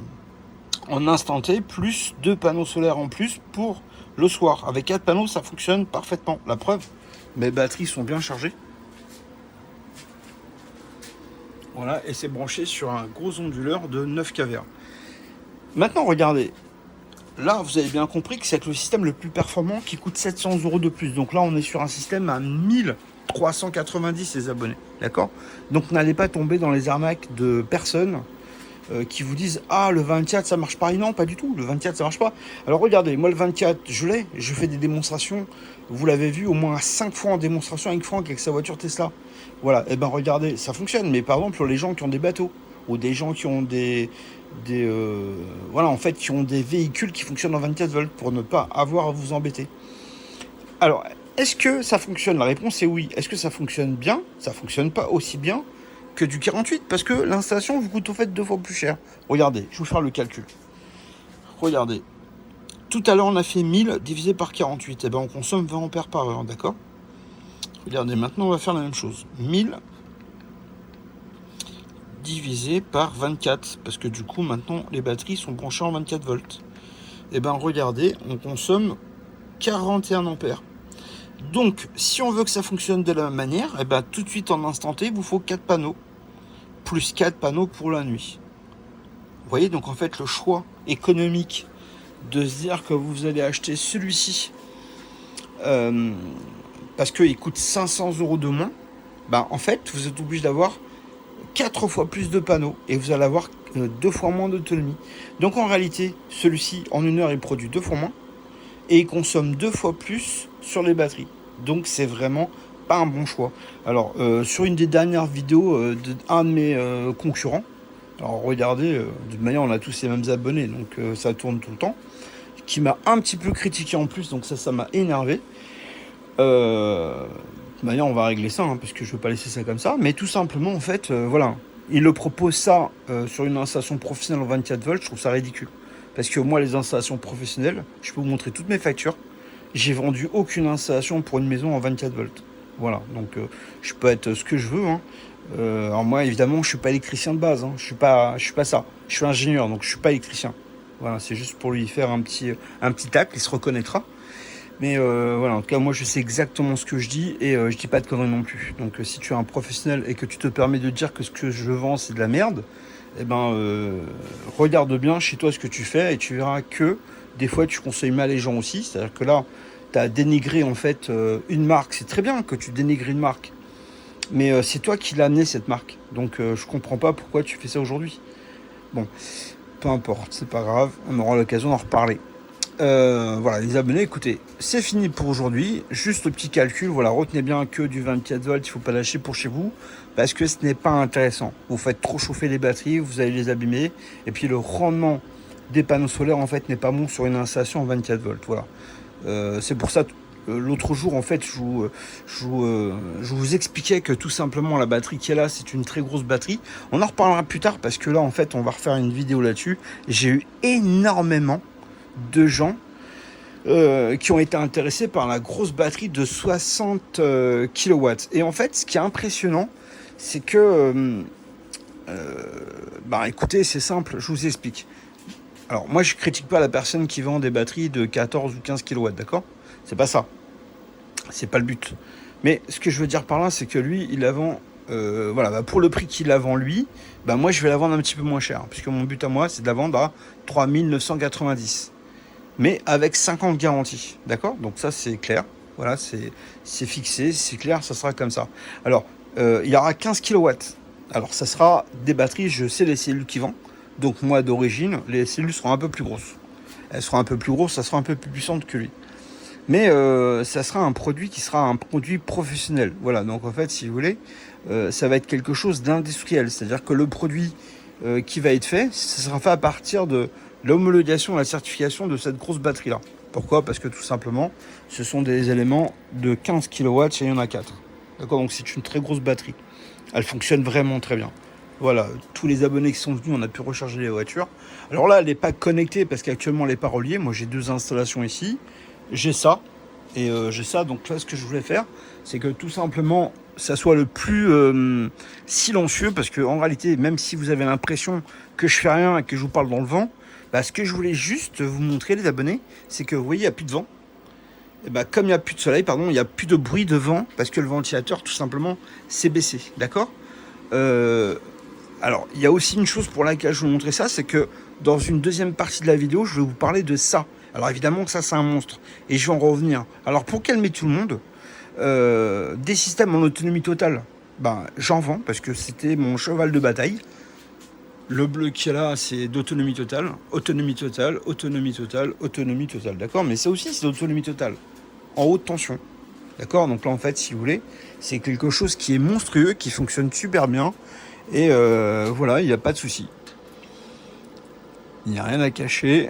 instant T, plus 2 panneaux solaires en plus pour le soir. Avec 4 panneaux, ça fonctionne parfaitement. La preuve, mes batteries sont bien chargées. Voilà, et c'est branché sur un gros onduleur de 9 kVA. Maintenant, regardez. Là, vous avez bien compris que c'est le système le plus performant qui coûte 700 € de plus. Donc là, on est sur un système à 1390 les abonnés. D'accord? Donc n'allez pas tomber dans les arnaques de personnes qui vous disent « Ah, le 24, ça marche pas ». Non, pas du tout. Le 24, ça marche pas. Alors regardez, moi, le 24, je fais des démonstrations. Vous l'avez vu au moins 5 fois en démonstration avec Franck avec sa voiture Tesla. Voilà, et ben regardez, ça fonctionne. Mais par exemple, pour les gens qui ont des bateaux ou des gens qui ont voilà, en fait, qui ont des véhicules qui fonctionnent en 24 volts pour ne pas avoir à vous embêter. Alors, est-ce que ça fonctionne? La réponse est oui. Est-ce que ça fonctionne bien? Ça fonctionne pas aussi bien que du 48 parce que l'installation vous coûte au fait 2 fois plus cher. Regardez, je vais vous faire le calcul. Regardez. Tout à l'heure, on a fait 1000 divisé par 48. Et ben, on consomme 20 ampères par heure, d'accord? Regardez, maintenant, on va faire la même chose. 1000 divisé par 24. Parce que du coup, maintenant, les batteries sont branchées en 24 volts. Et ben, regardez, on consomme 41 ampères. Donc, si on veut que ça fonctionne de la même manière, et ben, tout de suite, en instant T, il vous faut 4 panneaux. Plus 4 panneaux pour la nuit. Vous voyez, donc en fait, le choix économique de se dire que vous allez acheter celui-ci parce qu'il coûte 500 € de moins, ben, en fait, vous êtes obligé d'avoir 4 fois plus de panneaux et vous allez avoir 2 fois moins d'autonomie. Donc en réalité, celui-ci, en 1 heure, il produit 2 fois moins et il consomme 2 fois plus sur les batteries. Donc c'est vraiment pas un bon choix. Alors sur une des dernières vidéos d'un de mes concurrents, alors regardez, de toute manière on a tous les mêmes abonnés, donc ça tourne tout le temps, qui m'a un petit peu critiqué en plus, donc ça m'a énervé. De toute manière on va régler ça, hein, parce que je veux pas laisser ça comme ça, mais tout simplement en fait, voilà, il le propose ça sur une installation professionnelle en 24 volts, je trouve ça ridicule. Parce que moi les installations professionnelles, je peux vous montrer toutes mes factures, j'ai vendu aucune installation pour une maison en 24 volts. Voilà, donc je peux être ce que je veux, hein. Alors moi évidemment je suis pas électricien de base, hein. Je suis pas ça, je suis ingénieur donc je suis pas électricien. Voilà, c'est juste pour lui faire un petit tacle, il se reconnaîtra. Mais voilà, en tout cas moi je sais exactement ce que je dis et je dis pas de conneries non plus. Donc si tu es un professionnel et que tu te permets de dire que ce que je vends c'est de la merde, eh ben regarde bien chez toi ce que tu fais et tu verras que des fois tu conseilles mal les gens aussi. C'est-à-dire que là tu as dénigré en fait une marque, c'est très bien que tu dénigres une marque. Mais c'est toi qui l'as amené cette marque. Donc je comprends pas pourquoi tu fais ça aujourd'hui. Bon, peu importe, c'est pas grave, on aura l'occasion d'en reparler. Voilà, les abonnés, écoutez, c'est fini pour aujourd'hui. Juste le petit calcul, voilà, retenez bien que du 24 volts, il faut pas lâcher pour chez vous, parce que ce n'est pas intéressant. Vous faites trop chauffer les batteries, vous allez les abîmer, et puis le rendement des panneaux solaires, en fait, n'est pas bon sur une installation en 24 volts. Voilà. C'est pour ça, l'autre jour, en fait, je vous expliquais que tout simplement, la batterie qui est là, c'est une très grosse batterie. On en reparlera plus tard, parce que là, en fait, on va refaire une vidéo là-dessus. J'ai eu énormément de gens qui ont été intéressés par la grosse batterie de 60 kW. Et en fait, ce qui est impressionnant, c'est que, écoutez, c'est simple, je vous explique. Alors, moi, je critique pas la personne qui vend des batteries de 14 ou 15 kW, d'accord? C'est pas ça. C'est pas le but. Mais ce que je veux dire par là, c'est que lui, il la vend, pour le prix qu'il la vend lui, moi, je vais la vendre un petit peu moins cher, puisque mon but à moi, c'est de la vendre à 3990. Mais avec 5 ans de garantie, d'accord? Donc ça, c'est clair. Voilà, c'est fixé, c'est clair, ça sera comme ça. Alors, il y aura 15 kW. Alors, ça sera des batteries, je sais les cellules qui vendent. Donc, moi, d'origine, les cellules seront un peu plus grosses. Elles seront un peu plus grosses, ça sera un peu plus puissante que lui. mais ça sera un produit qui sera un produit professionnel. Voilà, donc en fait, si vous voulez, ça va être quelque chose d'industriel. C'est-à-dire que le produit qui va être fait, ça sera fait à partir de l'homologation, la certification de cette grosse batterie-là. Pourquoi? Parce que tout simplement, ce sont des éléments de 15 kW et il y en a 4. D'accord? Donc c'est une très grosse batterie. Elle fonctionne vraiment très bien. Voilà, tous les abonnés qui sont venus, on a pu recharger les voitures. Alors là, elle n'est pas connectée parce qu'actuellement, elle n'est pas reliée. Moi, j'ai 2 installations ici. J'ai ça. Et j'ai ça. Donc là, ce que je voulais faire, c'est que tout simplement, ça soit le plus silencieux. Parce qu'en réalité, même si vous avez l'impression que je fais rien et que je vous parle dans le vent, bah, ce que je voulais juste vous montrer, les abonnés, c'est que vous voyez, il n'y a plus de vent. Et bah, comme il n'y a plus de soleil, pardon, il n'y a plus de bruit de vent parce que le ventilateur, tout simplement, s'est baissé. D'accord? Alors, il y a aussi une chose pour laquelle je vais vous montrer ça, c'est que dans une deuxième partie de la vidéo, je vais vous parler de ça. Alors évidemment, ça c'est un monstre, et je vais en revenir. Alors pour calmer tout le monde, des systèmes en autonomie totale, ben, j'en vends, parce que c'était mon cheval de bataille. Le bleu qui est là, c'est d'autonomie totale, autonomie totale, autonomie totale, autonomie totale, d'accord? Mais ça aussi, c'est d'autonomie totale, en haute tension. D'accord? Donc là, en fait, si vous voulez, c'est quelque chose qui est monstrueux, qui fonctionne super bien. Et voilà, il n'y a pas de souci. Il n'y a rien à cacher.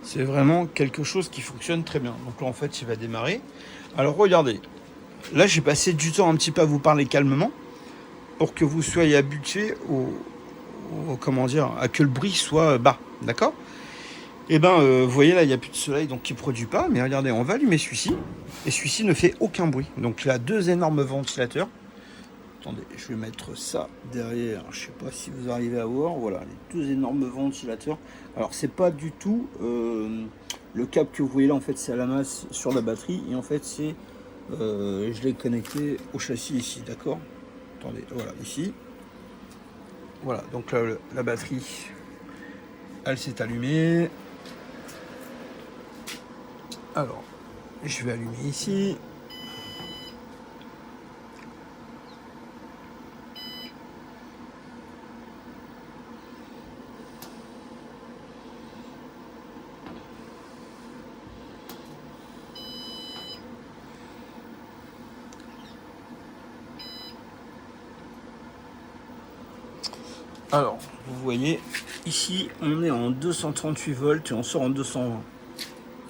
C'est vraiment quelque chose qui fonctionne très bien. Donc là, en fait, il va démarrer. Alors, regardez. Là, j'ai passé du temps un petit peu à vous parler calmement pour que vous soyez habitués comment dire, à que le bruit soit bas. D'accord? Et ben, vous voyez, là, il n'y a plus de soleil, donc il ne produit pas. Mais regardez, on va allumer celui-ci. Et celui-ci ne fait aucun bruit. Donc, il a 2 énormes ventilateurs. Attendez, je vais mettre ça derrière. Je ne sais pas si vous arrivez à voir. Voilà, les 2 énormes ventilateurs. Alors, c'est pas du tout le câble que vous voyez là. En fait, c'est à la masse sur la batterie. Et en fait, c'est je l'ai connecté au châssis ici. D'accord? Attendez, voilà, ici. Voilà, donc là, la batterie, elle s'est allumée. Alors, je vais allumer ici. Alors, vous voyez, ici, on est en 238 volts et on sort en 220.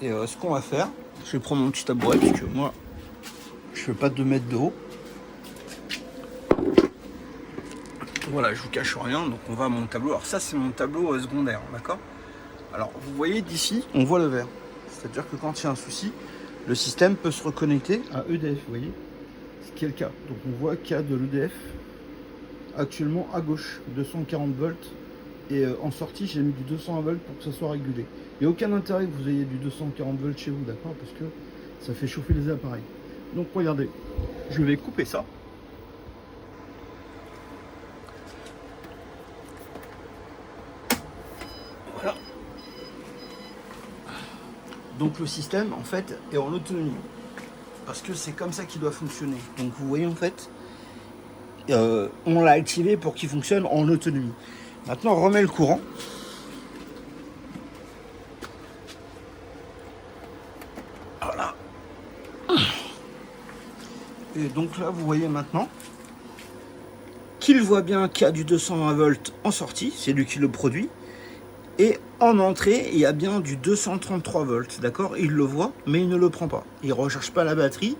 Et ce qu'on va faire, je vais prendre mon petit tabouret, parce que moi, je fais pas 2 mètres de haut. Voilà, je vous cache rien, donc on va à mon tableau. Alors ça, c'est mon tableau secondaire, d'accord? Alors, vous voyez d'ici, on voit le vert. C'est-à-dire que quand il y a un souci, le système peut se reconnecter à EDF, vous voyez? Ce qui est le cas. Donc on voit qu'il y a de l'EDF actuellement à gauche, 240 volts. Et en sortie, j'ai mis du 220 volts pour que ça soit régulé. Il n'y a aucun intérêt que vous ayez du 240 volts chez vous, d'accord? Parce que ça fait chauffer les appareils. Donc regardez, je vais couper ça. Voilà. Donc le système, en fait, est en autonomie. Parce que c'est comme ça qu'il doit fonctionner. Donc vous voyez, en fait, on l'a activé pour qu'il fonctionne en autonomie. Maintenant, on remet le courant. Voilà. Et donc là, vous voyez maintenant qu'il voit bien qu'il y a du 220 volts en sortie, c'est lui qui le produit. Et en entrée, il y a bien du 233 volts, d'accord? Il le voit, mais il ne le prend pas. Il ne recharge pas la batterie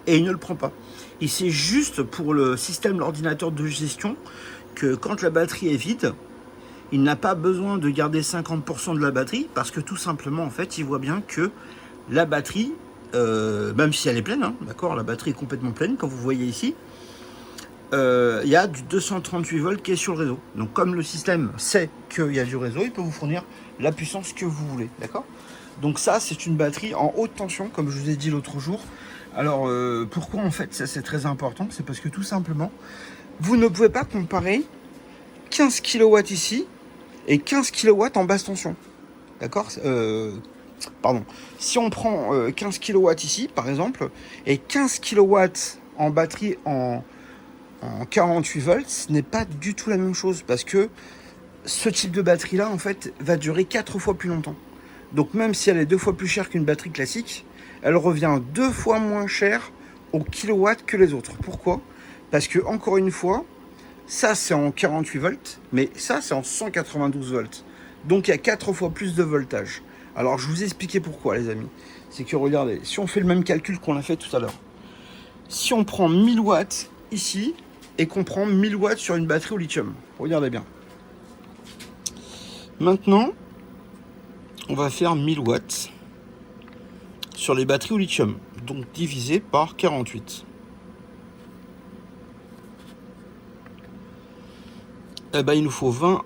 et il ne le prend pas. Et c'est juste pour le système, l'ordinateur de gestion, que quand la batterie est vide, il n'a pas besoin de garder 50% de la batterie, parce que tout simplement, en fait, il voit bien que la batterie, même si elle est pleine, hein, d'accord, la batterie est complètement pleine, comme vous voyez ici, il y a du 238 volts qui est sur le réseau. Donc comme le système sait qu'il y a du réseau, il peut vous fournir la puissance que vous voulez, d'accord? Donc ça, c'est une batterie en haute tension, comme je vous ai dit l'autre jour. Alors pourquoi en fait ça c'est très important? C'est parce que tout simplement, vous ne pouvez pas comparer 15 kW ici et 15 kW en basse tension. D'accord? Pardon. Si on prend 15 kW ici, par exemple, et 15 kW en batterie en 48 volts, ce n'est pas du tout la même chose. Parce que ce type de batterie-là, en fait, va durer 4 fois plus longtemps. Donc même si elle est 2 fois plus chère qu'une batterie classique, elle revient 2 fois moins cher au kilowatt que les autres. Pourquoi? Parce que, encore une fois, ça c'est en 48 volts, mais ça c'est en 192 volts. Donc il y a 4 fois plus de voltage. Alors je vous ai expliqué pourquoi, les amis. C'est que regardez, si on fait le même calcul qu'on a fait tout à l'heure, si on prend 1000 watts ici et qu'on prend 1000 watts sur une batterie au lithium, regardez bien. Maintenant, on va faire 1000 watts sur les batteries au lithium, donc divisé par 48. Eh ben, il nous faut 20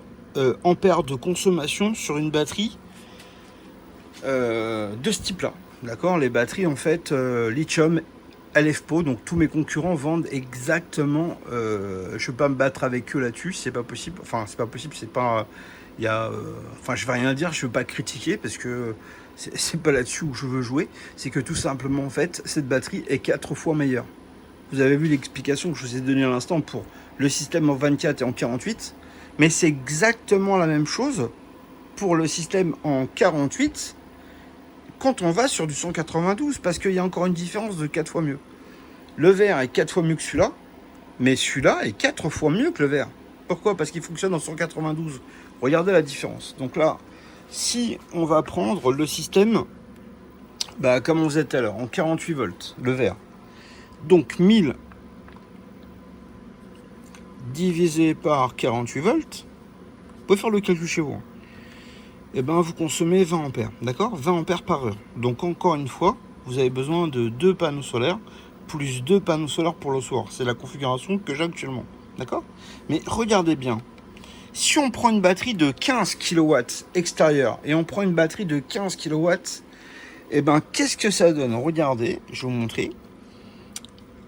ampères de consommation sur une batterie de ce type-là. D'accord? Les batteries, en fait, lithium, LFPO, donc tous mes concurrents vendent exactement. Je ne vais pas me battre avec eux là-dessus, c'est pas possible. Enfin, c'est pas possible, c'est pas. Il y a. Enfin, je vais rien dire, je ne veux pas critiquer parce que c'est pas là-dessus où je veux jouer. C'est que tout simplement, en fait, cette batterie est 4 fois meilleure. Vous avez vu l'explication que je vous ai donnée à l'instant pour le système en 24 et en 48, mais c'est exactement la même chose pour le système en 48 quand on va sur du 192, parce qu'il y a encore une différence de 4 fois mieux. Le vert est 4 fois mieux que celui-là, mais celui-là est 4 fois mieux que le vert. Pourquoi? Parce qu'il fonctionne en 192. Regardez la différence. Donc là, si on va prendre le système, comme on faisait tout à l'heure, en 48 volts, le vert. Donc 1000 divisé par 48 volts, vous pouvez faire le calcul chez vous. Et ben vous consommez 20 ampères, d'accord? 20 ampères par heure. Donc encore une fois, vous avez besoin de 2 panneaux solaires, plus 2 panneaux solaires pour le soir. C'est la configuration que j'ai actuellement, d'accord? Mais regardez bien, si on prend une batterie de 15 kW extérieure et on prend une batterie de 15 kW, et ben qu'est-ce que ça donne? Regardez, je vais vous montrer.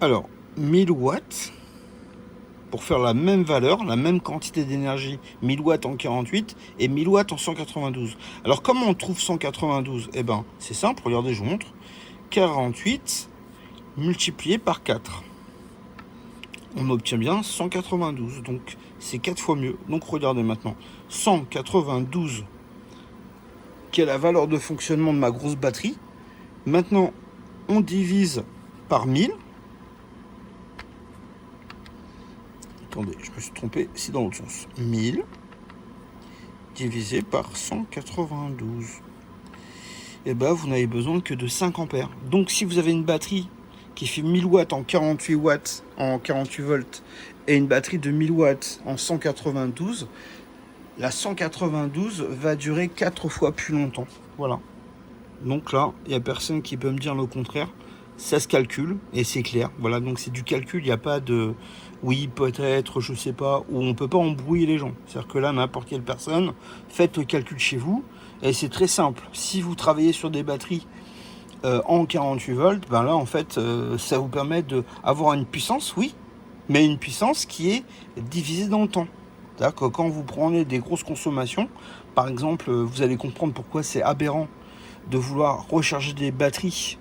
Alors, 1000 watts, pour faire la même valeur, la même quantité d'énergie, 1000 watts en 48 et 1000 watts en 192. Alors, comment on trouve 192? Eh ben, c'est simple, regardez, je vous montre. 48 multiplié par 4. On obtient bien 192, donc c'est 4 fois mieux. Donc, regardez maintenant, 192, qui est la valeur de fonctionnement de ma grosse batterie. Maintenant, on divise par 1000. Attendez, je me suis trompé, c'est dans l'autre sens. 1000 divisé par 192. Et ben vous n'avez besoin que de 5 ampères. Donc si vous avez une batterie qui fait 1000 watts en 48 watts, en 48 volts, et une batterie de 1000 watts en 192, la 192 va durer 4 fois plus longtemps. Voilà. Donc là, il n'y a personne qui peut me dire le contraire. Ça se calcule et c'est clair. Voilà, donc c'est du calcul, il n'y a pas de oui, peut-être, je sais pas, où on peut pas embrouiller les gens. C'est-à-dire que là, n'importe quelle personne, faites le calcul chez vous et c'est très simple. Si vous travaillez sur des batteries en 48 volts, ben là, en fait, ça vous permet d'avoir une puissance, oui, mais une puissance qui est divisée dans le temps. C'est-à-dire que quand vous prenez des grosses consommations, par exemple, vous allez comprendre pourquoi c'est aberrant de vouloir recharger des batteries.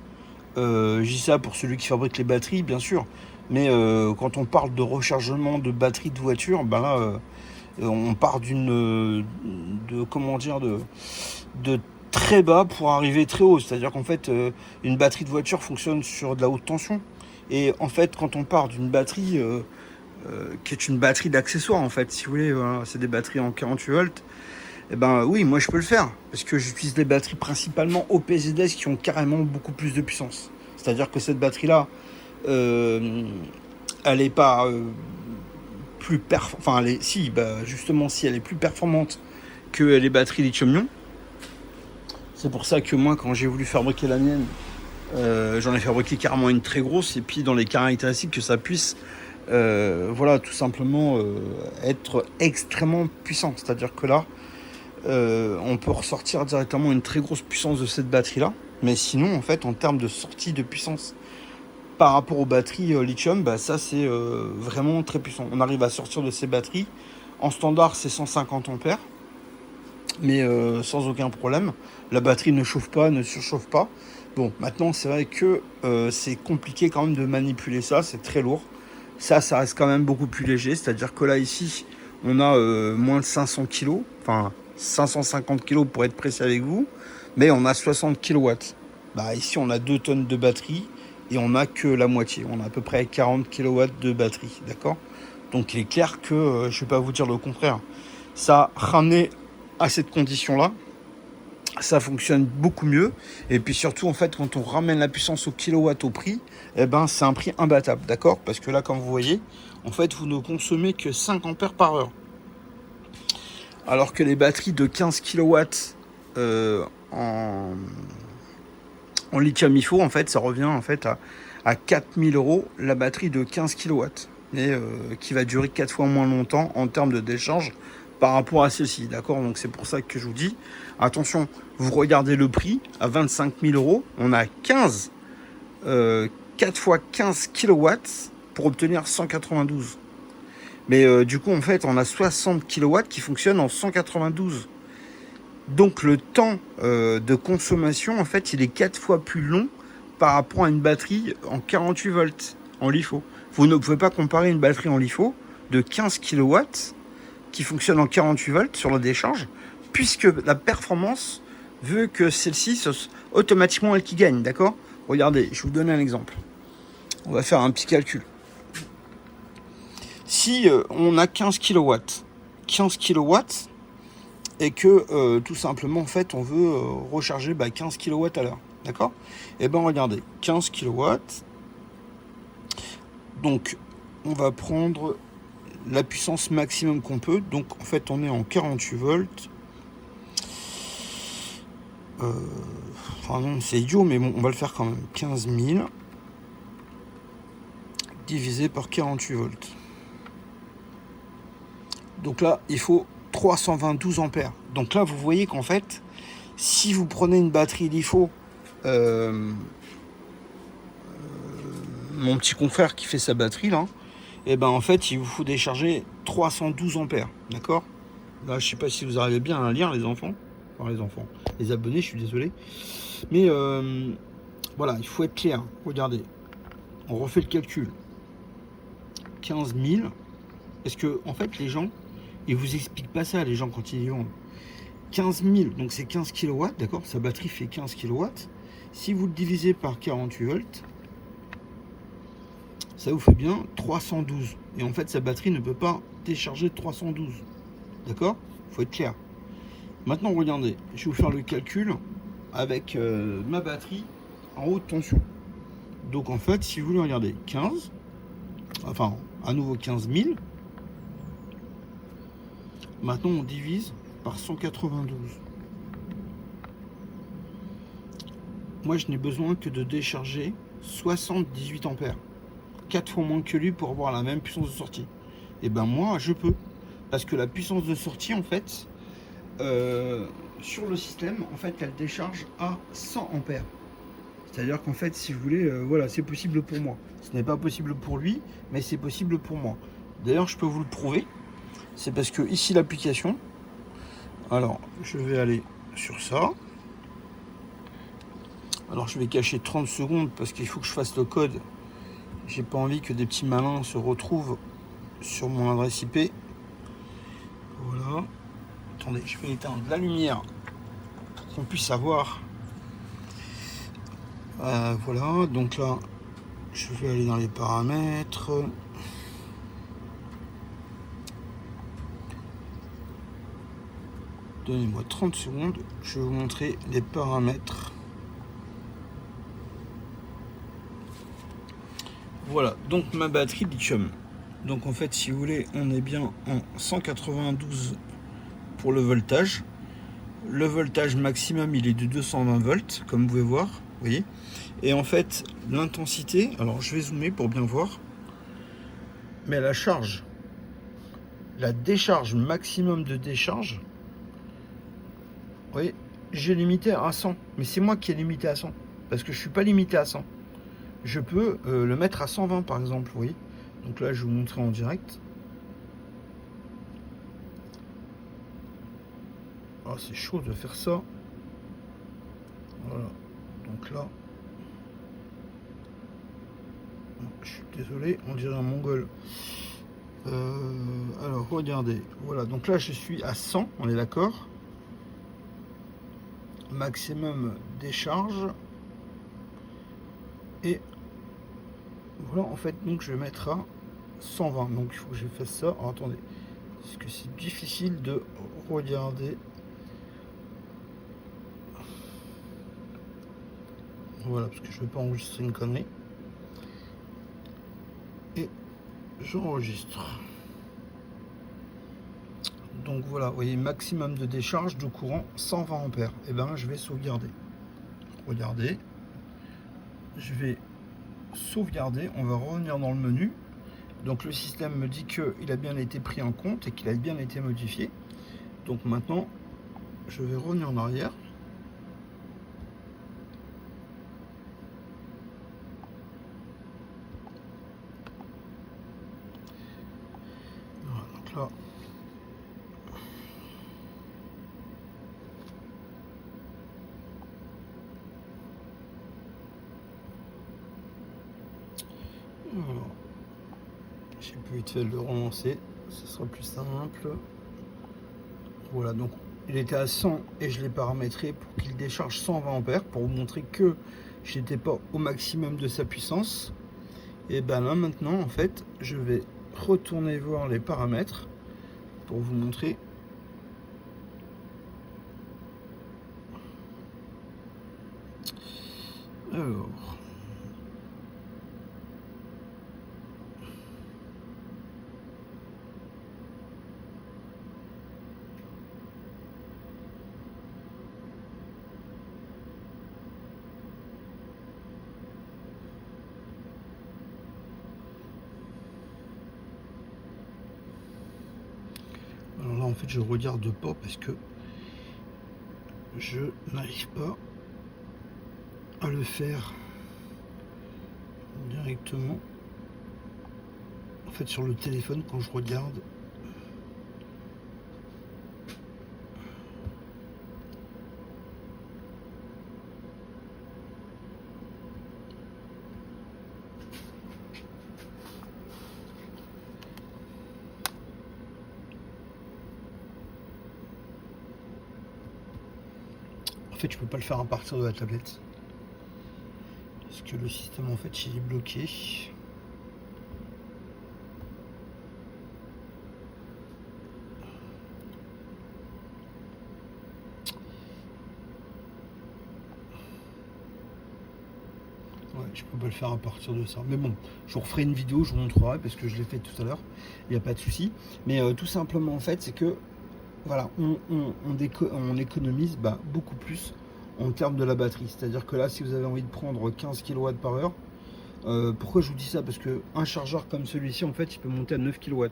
Je dis ça pour celui qui fabrique les batteries, bien sûr. Mais quand on parle de rechargement de batteries de voiture, ben là, on part de très bas pour arriver très haut. C'est-à-dire qu'en fait, une batterie de voiture fonctionne sur de la haute tension. Et en fait, quand on part d'une batterie qui est une batterie d'accessoire, en fait, si vous voulez, voilà, c'est des batteries en 48 volts. Eh ben oui, moi je peux le faire, parce que j'utilise des batteries principalement OPZS qui ont carrément beaucoup plus de puissance. C'est-à-dire que cette batterie-là, elle n'est pas plus performante. Enfin, justement, si elle est plus performante que les batteries lithium-ion. C'est pour ça que moi, quand j'ai voulu fabriquer la mienne, j'en ai fabriqué carrément une très grosse, et puis dans les caractéristiques que ça puisse, voilà, tout simplement être extrêmement puissant. C'est-à-dire que là, on peut ressortir directement une très grosse puissance de cette batterie là, mais sinon en fait en termes de sortie de puissance par rapport aux batteries lithium, ça c'est vraiment très puissant. On arrive à sortir de ces batteries en standard, c'est 150 ampères, mais sans aucun problème. La batterie ne chauffe pas, ne surchauffe pas. Bon, maintenant c'est vrai que c'est compliqué quand même de manipuler ça, c'est très lourd. Ça reste quand même beaucoup plus léger, c'est à dire que là ici on a moins de 500 kg, enfin 550 kg pour être précis avec vous. mais on a 60 kilowatts. Bah, ici, on a 2 tonnes de batterie et on n'a que la moitié. On a à peu près 40 kilowatts de batterie, d'accord? Donc, il est clair que, je ne vais pas vous dire le contraire, ça ramené à cette condition-là, ça fonctionne beaucoup mieux. Et puis surtout, en fait, quand on ramène la puissance au kilowatt au prix, eh ben, c'est un prix imbattable, d'accord? Parce que là, comme vous voyez, en fait, vous ne consommez que 5 ampères par heure. Alors que les batteries de 15 kilowatts en lithium IFO, en fait, ça revient en fait à 4000 € la batterie de 15 kilowatts. Et qui va durer 4 fois moins longtemps en termes de décharge par rapport à ceci, d'accord? Donc c'est pour ça que je vous dis, attention, vous regardez le prix, à 25 000 €, on a 4 fois 15 kilowatts pour obtenir 192. Mais du coup, en fait, on a 60 kilowatts qui fonctionnent en 192. Donc le temps de consommation, en fait, il est 4 fois plus long par rapport à une batterie en 48 volts en LiFo. Vous ne pouvez pas comparer une batterie en LiFo de 15 kilowatts qui fonctionne en 48 volts sur la décharge, puisque la performance veut que celle-ci soit automatiquement elle qui gagne, d'accord? Regardez, je vais vous donner un exemple. On va faire un petit calcul. Si on a 15 kilowatts et que tout simplement en fait on veut recharger 15 kilowatts à l'heure, d'accord? Et ben regardez, 15 kilowatts. Donc on va prendre la puissance maximum qu'on peut. Donc en fait on est en 48 volts. Enfin non, c'est idiot, mais bon, on va le faire quand même. 15 000 divisé par 48 volts. Donc là, il faut 322 ampères. Donc là, vous voyez qu'en fait, si vous prenez une batterie LiFo, mon petit confrère qui fait sa batterie là, et ben en fait, il vous faut décharger 312 ampères, d'accord? Là, je sais pas si vous arrivez bien à lire, les enfants. Enfin, les abonnés, je suis désolé. Mais voilà, il faut être clair. Regardez, on refait le calcul. 15 000. Parce que, en fait, les gens, ils vous expliquent pas ça, les gens, quand ils y vont. 15 000, donc c'est 15 kW, d'accord? Sa batterie fait 15 kW. Si vous le divisez par 48 volts, ça vous fait bien 312. Et en fait, sa batterie ne peut pas décharger 312. D'accord? Il faut être clair. Maintenant, regardez, je vais vous faire le calcul avec ma batterie en haute tension. Donc, en fait, si vous voulez regarder 15, enfin, à nouveau 15 000, maintenant on divise par 192. Moi, je n'ai besoin que de décharger 78 ampères. 4 fois moins que lui pour avoir la même puissance de sortie. Et ben moi, je peux. Parce que la puissance de sortie, en fait, sur le système, en fait, elle décharge à 100 ampères. C'est-à-dire qu'en fait, si vous voulez, voilà, c'est possible pour moi. Ce n'est pas possible pour lui, mais c'est possible pour moi. D'ailleurs, je peux vous le prouver. C'est parce que ici, l'application, alors, je vais aller sur ça. Alors, je vais cacher 30 secondes parce qu'il faut que je fasse le code. J'ai pas envie que des petits malins se retrouvent sur mon adresse IP. Voilà. Attendez, je vais éteindre la lumière pour qu'on puisse savoir. Voilà, donc là, je vais aller dans les paramètres. Donnez-moi 30 secondes, je vais vous montrer les paramètres. Voilà, donc ma batterie lithium. Donc en fait, si vous voulez, on est bien en 192 pour le voltage. Le voltage maximum, il est de 220 volts, comme vous pouvez voir, vous voyez. Et en fait, l'intensité, alors je vais zoomer pour bien voir, mais la charge, la décharge maximum de décharge, vous voyez, j'ai limité à 100, mais c'est moi qui ai limité à 100, parce que je ne suis pas limité à 100. Je peux le mettre à 120 par exemple, vous voyez. Donc là, je vais vous montrer en direct. Ah, c'est chaud de faire ça. Voilà. Donc là, je suis désolé, on dirait un mongol. Alors, regardez. Voilà, donc là, je suis à 100, on est d'accord. maximum décharge. Et voilà, en fait, donc je vais mettre à 120. Donc il faut que je fasse ça. Alors, attendez, parce que c'est difficile de regarder. Voilà, parce que je ne veux pas enregistrer une connerie. Et j'enregistre. Donc voilà, vous voyez, maximum de décharge de courant 120 ampères. Et ben je vais sauvegarder. Regardez. Je vais sauvegarder. On va revenir dans le menu. Donc le système me dit qu'il a bien été pris en compte et qu'il a bien été modifié. Donc maintenant, je vais revenir en arrière. Voilà, donc là, voilà. J'ai pu vite fait le relancer, ce sera plus simple. Voilà, donc il était à 100 et je l'ai paramétré pour qu'il décharge 120 ampères pour vous montrer que j'étais pas au maximum de sa puissance. Et ben là maintenant, en fait, je vais retourner voir les paramètres pour vous montrer. Alors, là en fait je regarde pas parce que je n'arrive pas à le faire directement. En fait sur le téléphone quand je regarde. En fait, je peux pas le faire à partir de la tablette. Parce que le système, en fait, il est bloqué. Ouais, je peux pas le faire à partir de ça. Mais bon, je vous referai une vidéo, je vous montrerai parce que je l'ai fait tout à l'heure. Il n'y a pas de souci. Mais tout simplement, en fait, c'est que voilà, on économise beaucoup plus en termes de la batterie. C'est-à-dire que là, si vous avez envie de prendre 15 kW par heure, pourquoi je vous dis ça? Parce qu'un chargeur comme celui-ci, en fait, il peut monter à 9 kW.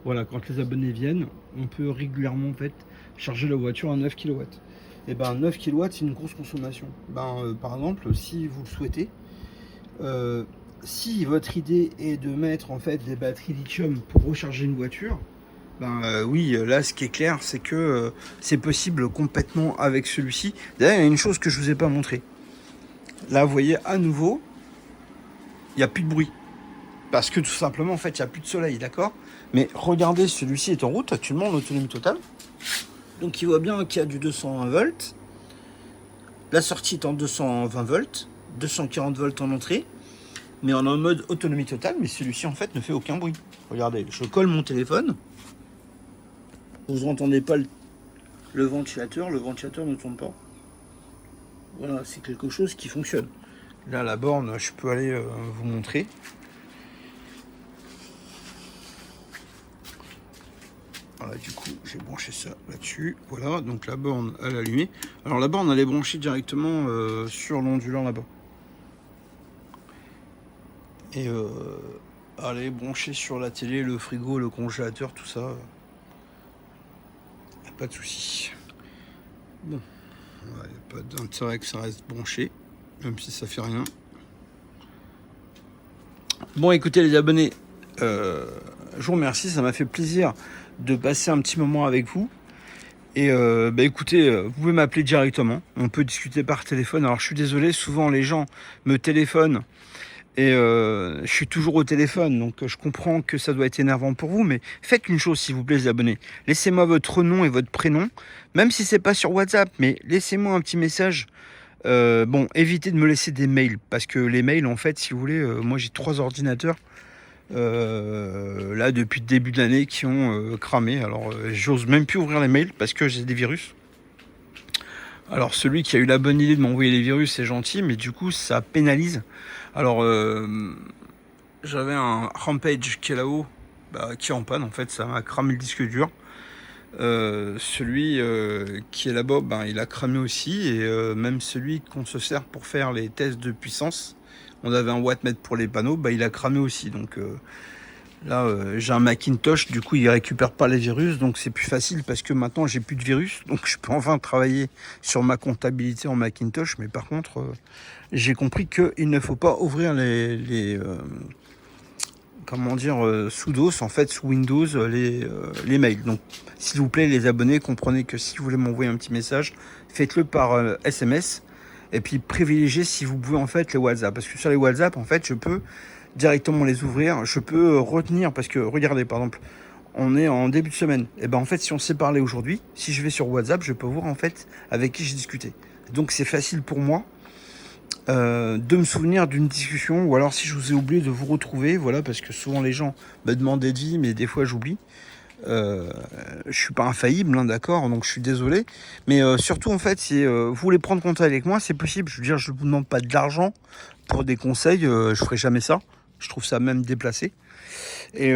Voilà, quand les abonnés viennent, on peut régulièrement en fait charger la voiture à 9 kW. Et ben 9 kW, c'est une grosse consommation. Par exemple, si vous le souhaitez, si votre idée est de mettre en fait des batteries lithium pour recharger une voiture, oui, là ce qui est clair, c'est que c'est possible complètement avec celui-ci. D'ailleurs, il y a une chose que je vous ai pas montré. Là, vous voyez à nouveau, il n'y a plus de bruit. Parce que tout simplement, en fait, il n'y a plus de soleil, d'accord? Mais regardez, celui-ci est en route, actuellement en autonomie totale. Donc il voit bien qu'il y a du 220 volts. La sortie est en 220 volts, 240 volts en entrée. Mais on est en mode autonomie totale, mais celui-ci en fait ne fait aucun bruit. Regardez, je colle mon téléphone. Vous n'entendez pas le ventilateur ne tourne pas. Voilà, c'est quelque chose qui fonctionne. Là, la borne, je peux aller vous montrer. Voilà, du coup, j'ai branché ça là-dessus. Voilà, donc la borne, elle est allumée. Alors, la borne, elle est branchée directement sur l'ondulant là-bas. Et elle est branchée sur la télé, le frigo, le congélateur, tout ça. Pas de souci. Bon, il n'y a pas d'intérêt que ça reste branché, même si ça fait rien. Bon, écoutez les abonnés, je vous remercie, ça m'a fait plaisir de passer un petit moment avec vous. Et écoutez, vous pouvez m'appeler directement, on peut discuter par téléphone. Alors je suis désolé, souvent les gens me téléphonent Et je suis toujours au téléphone, donc je comprends que ça doit être énervant pour vous, mais faites une chose s'il vous plaît les abonnés. Laissez-moi votre nom et votre prénom, même si c'est pas sur WhatsApp, mais laissez-moi un petit message. Bon, évitez de me laisser des mails, parce que les mails, en fait, si vous voulez, moi j'ai 3 ordinateurs, là, depuis le début de l'année, qui ont cramé. Alors, j'ose même plus ouvrir les mails, parce que j'ai des virus. Alors, celui qui a eu la bonne idée de m'envoyer les virus, c'est gentil, mais du coup, ça pénalise. Alors, j'avais un Rampage qui est là-haut, qui est en panne, en fait, ça m'a cramé le disque dur. Celui qui est là-bas, il a cramé aussi, et même celui qu'on se sert pour faire les tests de puissance, on avait un wattmètre pour les panneaux, il a cramé aussi. Donc là, j'ai un Macintosh, du coup il récupère pas les virus, donc c'est plus facile parce que maintenant j'ai plus de virus, donc je peux enfin travailler sur ma comptabilité en Macintosh. Mais par contre, j'ai compris qu'il ne faut pas ouvrir comment dire, sous DOS, en fait, sous Windows, les mails. Donc, s'il vous plaît, les abonnés, comprenez que si vous voulez m'envoyer un petit message, faites-le par SMS. Et puis, privilégiez, si vous pouvez, en fait, les WhatsApp. Parce que sur les WhatsApp, en fait, je peux directement les ouvrir. Je peux retenir, parce que, regardez, par exemple, on est en début de semaine. Et en fait, si on s'est parlé aujourd'hui, si je vais sur WhatsApp, je peux voir, en fait, avec qui j'ai discuté. Donc, c'est facile pour moi de me souvenir d'une discussion, ou alors si je vous ai oublié de vous retrouver, voilà, parce que souvent les gens me demandent des devis, mais des fois j'oublie. Je suis pas infaillible, hein, d'accord, donc je suis désolé, mais surtout en fait, si vous voulez prendre contact avec moi, c'est possible. Je veux dire, je vous demande pas de l'argent pour des conseils, je ferai jamais ça. Je trouve ça même déplacé. Et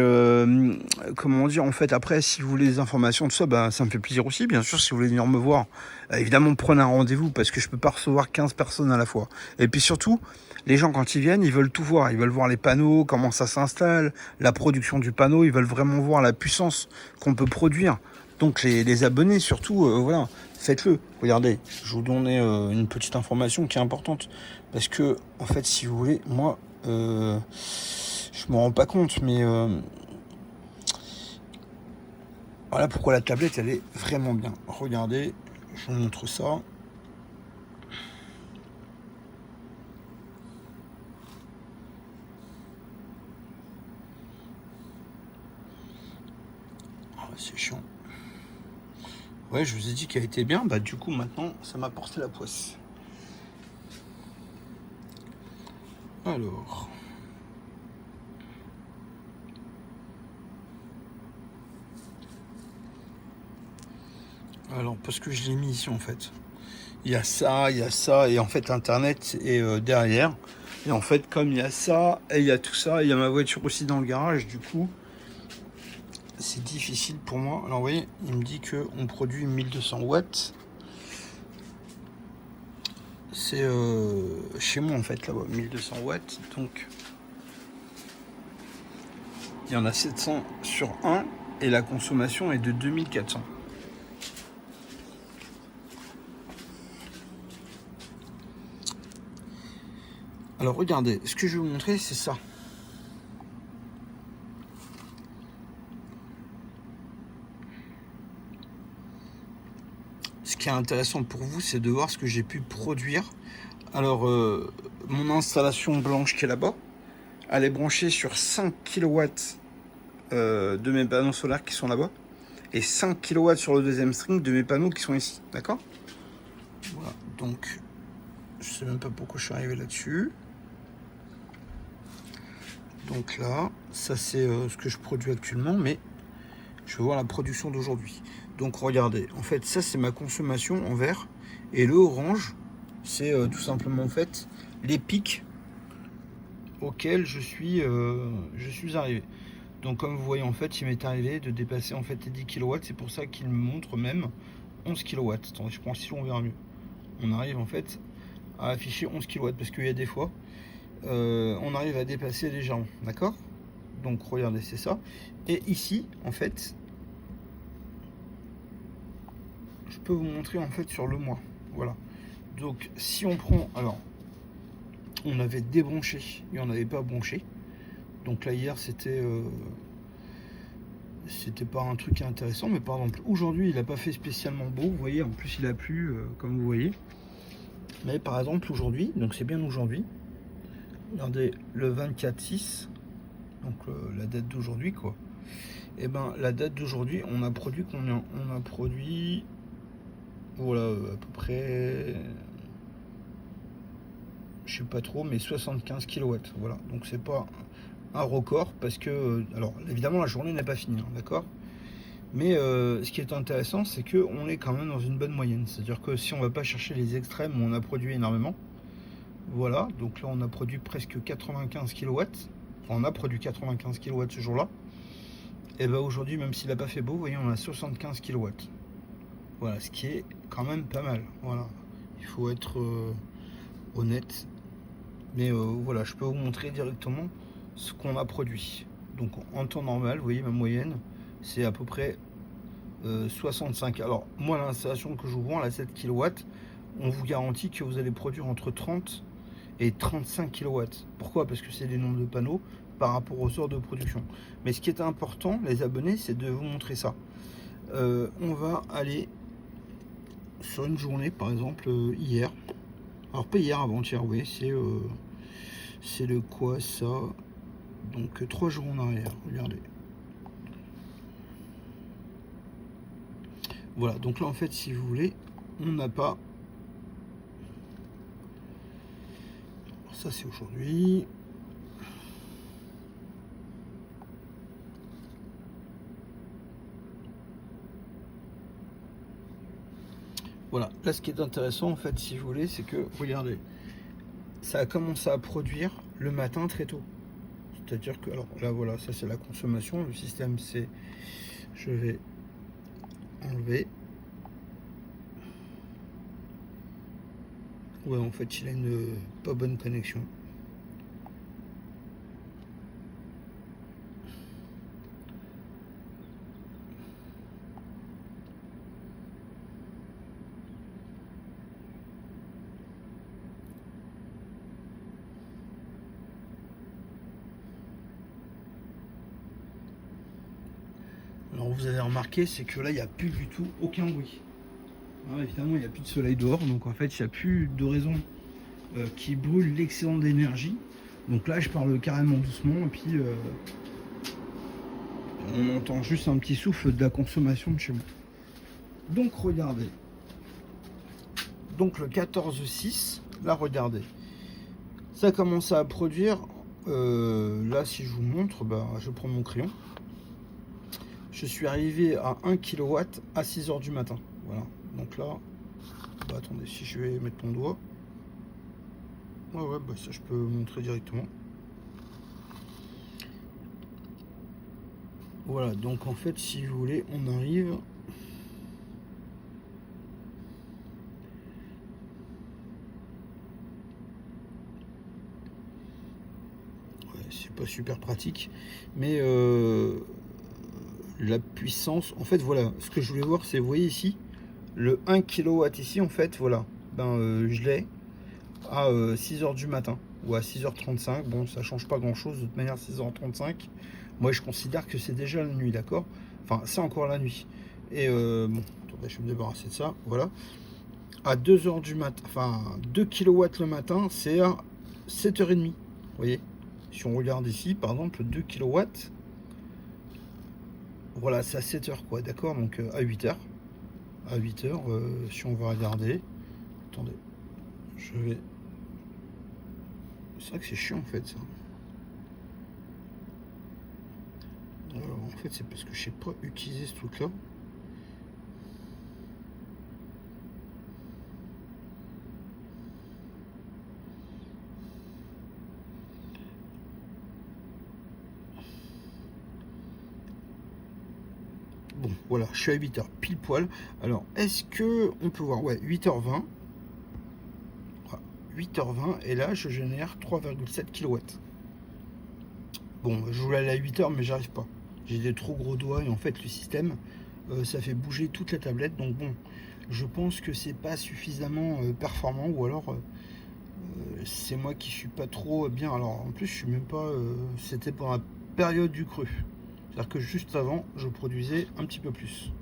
comment dire, en fait, après, si vous voulez des informations, tout ça, ça me fait plaisir aussi. Bien sûr, si vous voulez venir me voir, évidemment, prenez un rendez-vous, parce que je peux pas recevoir 15 personnes à la fois. Et puis surtout, les gens, quand ils viennent, ils veulent tout voir. Ils veulent voir les panneaux, comment ça s'installe, la production du panneau. Ils veulent vraiment voir la puissance qu'on peut produire. Donc les abonnés, surtout, voilà, faites-le. Regardez, je vais vous donner une petite information qui est importante. Parce que, en fait, si vous voulez, moi... je me rends pas compte, mais voilà pourquoi la tablette elle est vraiment bien. Regardez, je vous montre ça. Oh, c'est chiant. Ouais, je vous ai dit qu'elle était bien, du coup maintenant ça m'a porté la poisse. Alors... parce que je l'ai mis ici en fait. Il y a ça, et en fait internet est derrière. Et en fait, comme il y a ça, et il y a tout ça, il y a ma voiture aussi dans le garage, du coup, c'est difficile pour moi. Alors vous voyez, il me dit qu'on produit 1200 watts. C'est chez moi en fait, là-bas, 1200 watts. Donc, il y en a 700 sur 1, et la consommation est de 2400. Alors regardez, ce que je vais vous montrer, c'est ça. Ce qui est intéressant pour vous, c'est de voir ce que j'ai pu produire. Alors, mon installation blanche qui est là-bas, elle est branchée sur 5 kW de mes panneaux solaires qui sont là-bas, et 5 kW sur le deuxième string de mes panneaux qui sont ici, d'accord? Voilà, donc, je sais même pas pourquoi je suis arrivé là-dessus. Donc là, ça c'est ce que je produis actuellement, mais je vais voir la production d'aujourd'hui. Donc regardez, en fait ça c'est ma consommation en vert, et le orange c'est tout simplement en fait les pics auxquels je suis arrivé. Donc comme vous voyez en fait, il m'est arrivé de dépasser en fait les 10 kW, c'est pour ça qu'il me montre même 11 kW. Attendez, je prends si on verra mieux. On arrive en fait à afficher 11 kW, parce qu'il y a des fois on arrive à dépasser légèrement, d'accord? Donc regardez, c'est ça. Et ici en fait, je peux vous montrer en fait sur le mois, voilà. Donc si on prend, alors on avait débranché et on n'avait pas branché. Donc là hier c'était pas un truc intéressant, mais par exemple aujourd'hui il n'a pas fait spécialement beau, vous voyez, en plus il a plu comme vous voyez. Mais par exemple aujourd'hui, donc c'est bien aujourd'hui, Regardez, le 24/6, donc la date d'aujourd'hui, quoi. Et ben la date d'aujourd'hui, on a produit combien? On a produit, voilà, à peu près, je sais pas trop, mais 75 kilowatts. Voilà, donc c'est pas un record parce que, alors évidemment la journée n'est pas finie, hein, d'accord. Mais ce qui est intéressant, c'est que on est quand même dans une bonne moyenne. C'est-à-dire que si on va pas chercher les extrêmes où on a produit énormément, voilà, donc là on a produit presque 95 kilowatts. Enfin, on a produit 95 kilowatts ce jour-là. Et ben aujourd'hui, même s'il n'a pas fait beau, vous voyez, on a 75 kilowatts. Voilà, ce qui est quand même pas mal. Voilà, il faut être honnête. Mais voilà, je peux vous montrer directement ce qu'on a produit. Donc en temps normal, vous voyez, ma moyenne, c'est à peu près 65. Alors moi, l'installation que je vous vends, la 7 kilowatts, on vous garantit que vous allez produire entre 30 et 35 kilowatts. Pourquoi? Parce que c'est des nombres de panneaux par rapport aux heures de production. Mais ce qui est important, les abonnés, c'est de vous montrer ça. On va aller sur une journée, par exemple hier. Alors pas hier, avant-hier, oui, c'est le quoi ça? Donc 3 jours en arrière, regardez. Voilà, donc là en fait, si vous voulez, on n'a pas. Ça c'est aujourd'hui. Voilà, là ce qui est intéressant en fait, si vous voulez, c'est que, regardez, ça a commencé à produire le matin très tôt. C'est-à-dire que, alors là voilà, ça c'est la consommation, le système c'est, je vais enlever. Ouais, en fait il a une pas bonne connexion. Alors vous avez remarqué, c'est que là il n'y a plus du tout aucun bruit. Alors, évidemment il n'y a plus de soleil dehors, donc en fait il n'y a plus de raison qui brûle l'excédent d'énergie. Donc là je parle carrément doucement et puis on entend juste un petit souffle de la consommation de chez moi. Donc regardez. Donc le 14/6, là regardez. Ça commence à produire. Là si je vous montre, bah, je prends mon crayon. Je suis arrivé à 1 kW à 6 h du matin. Voilà. Donc là, bah, attendez, si je vais mettre mon doigt. Ouais, bah, ça je peux montrer directement. Voilà, donc en fait, si vous voulez, on arrive. Ouais, c'est pas super pratique, mais la puissance, en fait, voilà, ce que je voulais voir, c'est, vous voyez ici, le 1 kW ici, en fait, voilà, ben, je l'ai à 6 h du matin ou à 6 h 35. Bon, ça change pas grand chose, de toute manière, 6 h 35. Moi, je considère que c'est déjà la nuit, d'accord? Enfin, c'est encore la nuit. Et bon, attendez, je vais me débarrasser de ça, voilà. À 2 h du matin, enfin, 2 kW le matin, c'est à 7 h 30. Vous voyez? Si on regarde ici, par exemple, 2 kW, voilà, c'est à 7 h, quoi, d'accord? Donc à 8 h. À 8 h, si on va regarder, attendez, je vais. C'est vrai que c'est chiant en fait ça. Alors, en fait, c'est parce que je sais pas utiliser ce truc là. Bon, voilà, je suis à 8 h pile poil. Alors, est-ce que on peut voir? Ouais, 8 h 20. 8 h 20 et là je génère 3,7 kW. Bon, je voulais aller à 8 h mais j'arrive pas. J'ai des trop gros doigts et en fait le système ça fait bouger toute la tablette. Donc bon, je pense que c'est pas suffisamment performant ou alors c'est moi qui suis pas trop bien. Alors en plus je suis même pas. C'était pour la période du creux. C'est-à-dire que juste avant je produisais un petit peu plus.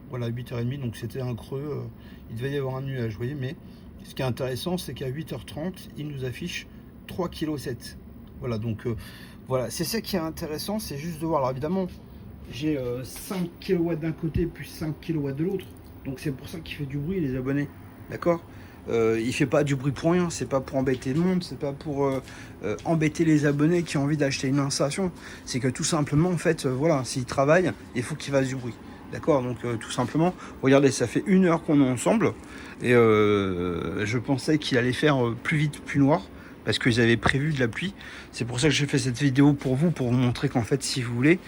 Voilà, 8 h 30, donc c'était un creux. Il devait y avoir un nuage, vous voyez, mais ce qui est intéressant, c'est qu'à 8 h 30, il nous affiche 3,7 kg. Voilà, donc voilà, c'est ça qui est intéressant, c'est juste de voir. Alors évidemment, j'ai 5 kW d'un côté plus 5 kW de l'autre. Donc c'est pour ça qu'il fait du bruit, les abonnés. D'accord. Il fait pas du bruit pour rien, c'est pas pour embêter le monde, c'est pas pour embêter les abonnés qui ont envie d'acheter une installation. C'est que tout simplement, en fait, voilà, s'il travaille, il faut qu'il fasse du bruit. D'accord, donc tout simplement, regardez, ça fait 1 heure qu'on est ensemble et je pensais qu'il allait faire plus vite, plus noir parce qu'ils avaient prévu de la pluie. C'est pour ça que j'ai fait cette vidéo pour vous montrer qu'en fait, si vous voulez,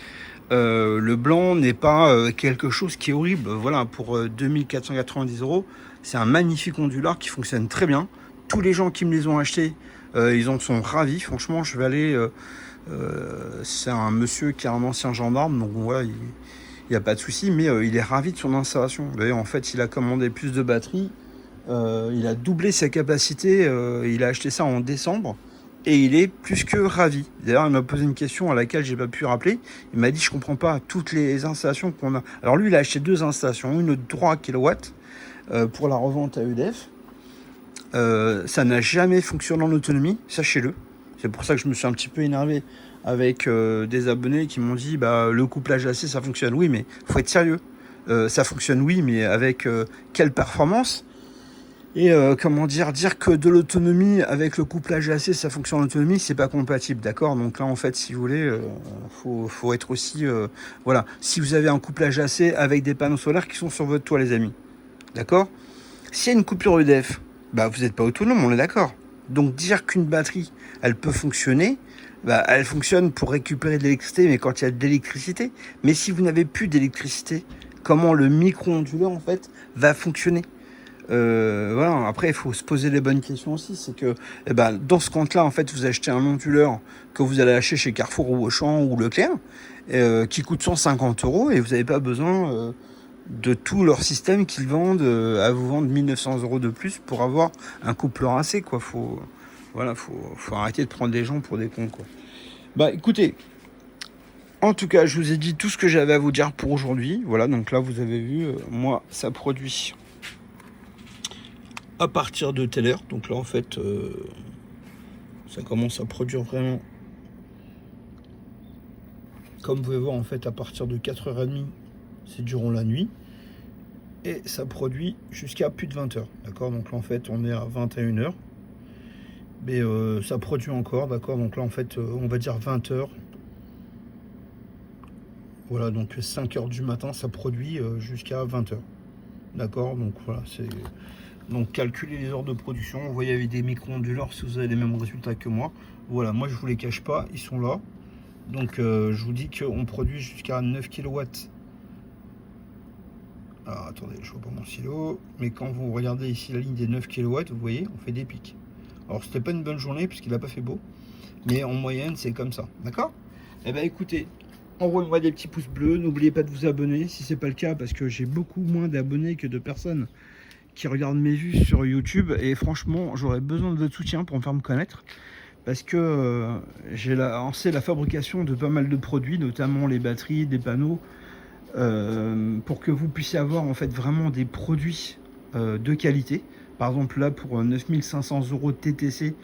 le blanc n'est pas quelque chose qui est horrible. Voilà, pour 2490 €, c'est un magnifique onduleur qui fonctionne très bien. Tous les gens qui me les ont achetés, ils en sont ravis. Franchement, je vais aller... c'est un monsieur qui est un ancien gendarme, donc voilà, il n'y a pas de souci, mais il est ravi de son installation. D'ailleurs, en fait, il a commandé plus de batteries. Il a doublé sa capacité. Il a acheté ça en décembre. Et il est plus que ravi. D'ailleurs, il m'a posé une question à laquelle j'ai pas pu rappeler. Il m'a dit, je comprends pas toutes les installations qu'on a. Alors lui, il a acheté 2 installations, une de 3 kW pour la revente à EDF. Ça n'a jamais fonctionné en autonomie, sachez-le. C'est pour ça que je me suis un petit peu énervé avec des abonnés qui m'ont dit, bah, le couplage AC, ça fonctionne. Oui, mais faut être sérieux. Ça fonctionne, oui, mais avec quelle performance ? Et comment dire que de l'autonomie avec le couplage AC, ça fonctionne en autonomie, c'est pas compatible, d'accord. Donc là, en fait, si vous voulez, faut être aussi, voilà. Si vous avez un couplage AC avec des panneaux solaires qui sont sur votre toit, les amis, d'accord. S'il y a une coupure EDF, bah vous n'êtes pas autonome, on est d'accord. Donc dire qu'une batterie, elle peut fonctionner, bah elle fonctionne pour récupérer de l'électricité, mais quand il y a de l'électricité. Mais si vous n'avez plus d'électricité, comment le micro-onduleur en fait va fonctionner? Voilà. Après, il faut se poser les bonnes questions aussi. C'est que dans ce compte-là, en fait, vous achetez un onduleur que vous allez acheter chez Carrefour ou Auchan ou Leclerc, qui coûte 150 € et vous n'avez pas besoin de tout leur système qu'ils vendent à vous vendre 1900 € de plus pour avoir un coupleur AC, quoi. Faut arrêter de prendre les gens pour des cons, quoi. Bah, écoutez. En tout cas, je vous ai dit tout ce que j'avais à vous dire pour aujourd'hui. Voilà, donc là, vous avez vu, moi, ça produit à partir de telle heure. Donc là, en fait, ça commence à produire vraiment. Comme vous pouvez voir, en fait, à partir de 4h30, c'est durant la nuit. Et ça produit jusqu'à plus de 20h. D'accord, donc là, en fait, on est à 21h. Mais ça produit encore, d'accord. Donc là, en fait, on va dire 20h. Voilà, donc 5h du matin, ça produit jusqu'à 20h. D'accord, donc voilà, c'est... Donc calculez les heures de production. Vous voyez avec des micro-onduleurs si vous avez les mêmes résultats que moi. Voilà, moi je vous les cache pas, ils sont là. Donc je vous dis qu'on produit jusqu'à 9 kW. Alors attendez, je vois pas mon stylo. Mais quand vous regardez ici la ligne des 9 kW, vous voyez, on fait des pics. Alors c'était pas une bonne journée puisqu'il n'a pas fait beau. Mais en moyenne, c'est comme ça. D'accord? Eh bien écoutez, envoyez-moi des petits pouces bleus. N'oubliez pas de vous abonner si c'est pas le cas parce que j'ai beaucoup moins d'abonnés que de personnes qui regardent mes vues sur YouTube. Et franchement, j'aurais besoin de votre soutien pour me faire me connaître. Parce que j'ai lancé la fabrication de pas mal de produits, notamment les batteries, des panneaux, pour que vous puissiez avoir en fait vraiment des produits de qualité. Par exemple là, pour 9500 € de TTC,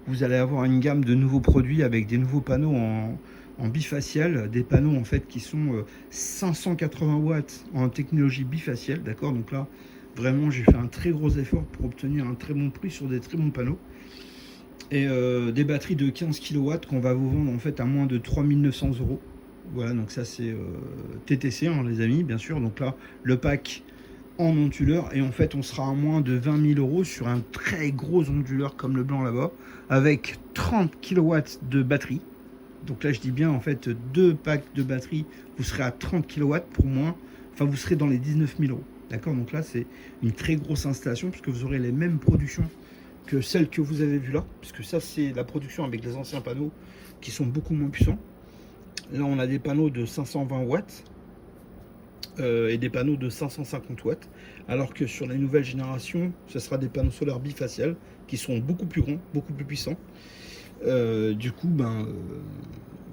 vous allez avoir une gamme de nouveaux produits avec des nouveaux panneaux en bifacial, des panneaux en fait qui sont 580 watts en technologie bifaciale, d'accord. Donc là, vraiment, j'ai fait un très gros effort pour obtenir un très bon prix sur des très bons panneaux. Et des batteries de 15 kW qu'on va vous vendre en fait à moins de 3900 €. Voilà, donc ça c'est TTC, hein, les amis, bien sûr. Donc là, le pack en onduleur. Et en fait, on sera à moins de 20 000 € sur un très gros onduleur comme le blanc là-bas, avec 30 kW de batterie. Donc là, je dis bien, en fait, 2 packs de batterie, vous serez à 30 kW pour moins. Enfin, vous serez dans les 19 000 €. D'accord, donc là, c'est une très grosse installation puisque vous aurez les mêmes productions que celles que vous avez vues là. Puisque ça, c'est la production avec les anciens panneaux qui sont beaucoup moins puissants. Là, on a des panneaux de 520 watts et des panneaux de 550 watts. Alors que sur les nouvelles générations, ce sera des panneaux solaires bifaciales qui sont beaucoup plus grands, beaucoup plus puissants. Du coup,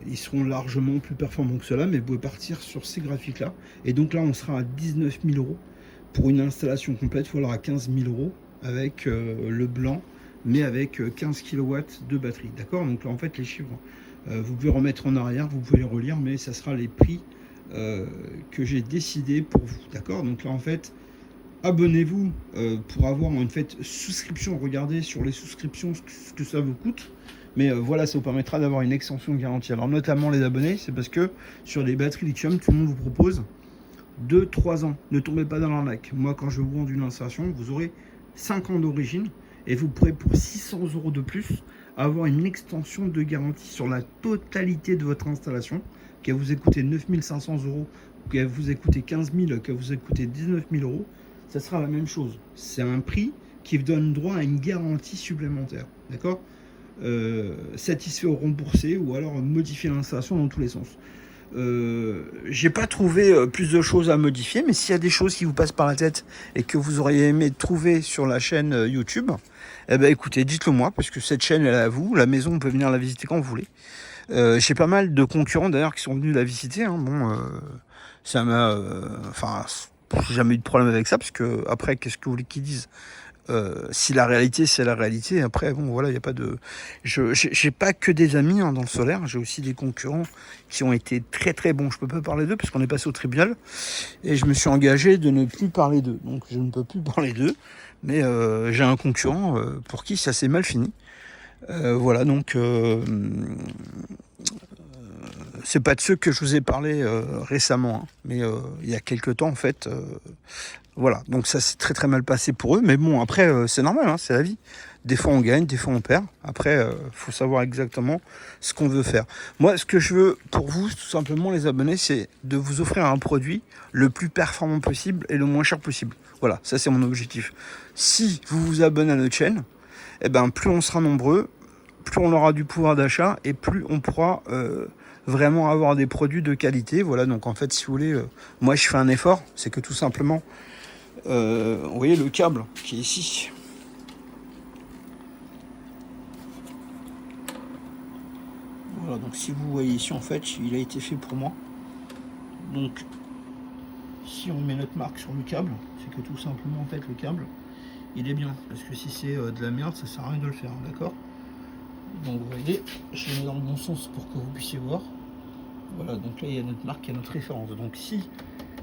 ils seront largement plus performants que cela, mais vous pouvez partir sur ces graphiques-là. Et donc là, on sera à 19 000 € pour une installation complète, ou alors à 15 000 € avec le blanc, mais avec 15 kW de batterie. D'accord? Donc là, en fait, les chiffres, vous pouvez remettre en arrière, vous pouvez les relire, mais ça sera les prix que j'ai décidé pour vous. D'accord? Donc là, en fait, abonnez-vous pour avoir une souscription. Regardez sur les souscriptions ce que ça vous coûte. Mais voilà, ça vous permettra d'avoir une extension de garantie. Alors notamment les abonnés, c'est parce que sur les batteries lithium, tout le monde vous propose 2-3 ans. Ne tombez pas dans l'arnaque. Moi, quand je vous vends une installation, vous aurez 5 ans d'origine et vous pourrez pour 600 € de plus avoir une extension de garantie sur la totalité de votre installation qui va vous coûter 9 500 €, qui va vous coûter 15 000, qui va vous coûter 19 000 €. Ça sera la même chose. C'est un prix qui vous donne droit à une garantie supplémentaire. D'accord? Satisfait ou remboursé, ou alors modifier l'installation dans tous les sens. J'ai pas trouvé plus de choses à modifier, mais s'il y a des choses qui vous passent par la tête et que vous auriez aimé trouver sur la chaîne YouTube, eh ben écoutez, dites-le moi, parce que cette chaîne elle est à vous. La maison, on peut venir la visiter quand vous voulez. J'ai pas mal de concurrents d'ailleurs qui sont venus la visiter, hein. Bon, ça m'a, j'ai jamais eu de problème avec ça, parce que après, qu'est-ce que vous voulez qu'ils disent? Si la réalité c'est la réalité, après bon voilà, il n'y a pas de, j'ai pas que des amis dans le solaire, j'ai aussi des concurrents qui ont été très très bons. Je peux pas parler d'eux parce qu'on est passé au tribunal et je me suis engagé de ne plus parler d'eux, donc je ne peux plus parler d'eux, mais j'ai un concurrent pour qui ça s'est mal fini. Voilà, donc c'est pas de ceux que je vous ai parlé récemment, hein, mais il y a quelques temps en fait. Voilà, donc ça s'est très très mal passé pour eux, mais bon, après c'est normal, hein, c'est la vie. Des fois on gagne, des fois on perd. Après, faut savoir exactement ce qu'on veut faire. Moi, ce que je veux pour vous, tout simplement les abonnés, c'est de vous offrir un produit le plus performant possible et le moins cher possible. Voilà, ça c'est mon objectif. Si vous vous abonnez à notre chaîne, eh ben, plus on sera nombreux, plus on aura du pouvoir d'achat et plus on pourra vraiment avoir des produits de qualité. Voilà, donc en fait, si vous voulez, moi je fais un effort, c'est que tout simplement, vous voyez le câble qui est ici. Voilà, donc si vous voyez ici, en fait, il a été fait pour moi. Donc, si on met notre marque sur le câble, c'est que tout simplement, en fait, le câble, il est bien. Parce que si c'est de la merde, ça sert à rien de le faire, d'accord? Donc, vous voyez, je le mets dans le bon sens pour que vous puissiez voir. Voilà, donc là, il y a notre marque, il y a notre référence. Donc, si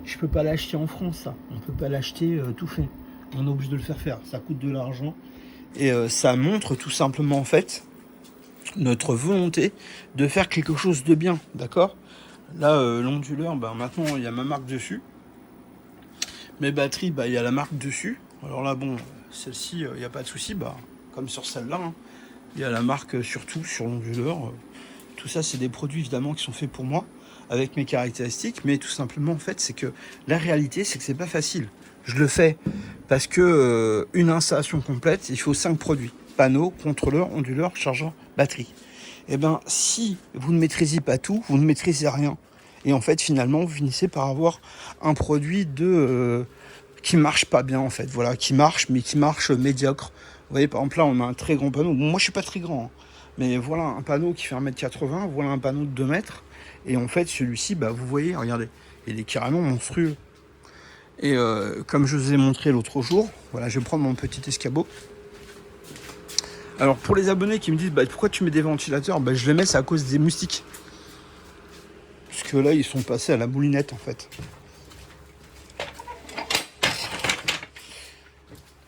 je peux pas l'acheter en France, ça, on peut pas l'acheter tout fait. On est obligé de le faire. Ça coûte de l'argent. Et ça montre tout simplement, en fait, notre volonté de faire quelque chose de bien, d'accord? Là, l'onduleur, maintenant, il y a ma marque dessus. Mes batteries, il y a la marque dessus. Alors là, bon, celle-ci, il n'y a pas de souci, comme sur celle-là, hein. Il y a la marque surtout sur l'onduleur. Tout ça, c'est des produits, évidemment, qui sont faits pour moi, avec mes caractéristiques, mais tout simplement, en fait, c'est que la réalité, c'est que c'est pas facile. Je le fais parce que une installation complète, il faut 5 produits. Panneau, contrôleur, onduleur, chargeur, batterie. Et si vous ne maîtrisez pas tout, vous ne maîtrisez rien. Et en fait, finalement, vous finissez par avoir un produit qui marche pas bien, en fait. Voilà, qui marche, mais qui marche médiocre. Vous voyez, par exemple, là, on a un très grand panneau. Bon, moi, je suis pas très grand, hein, mais voilà un panneau qui fait 1,80 m, voilà un panneau de 2 mètres. Et en fait, celui-ci, vous voyez, regardez, il est carrément monstrueux. Et comme je vous ai montré l'autre jour, voilà, je vais prendre mon petit escabeau. Alors, pour les abonnés qui me disent, pourquoi tu mets des ventilateurs? Je les mets, c'est à cause des moustiques. Parce que là, ils sont passés à la moulinette, en fait.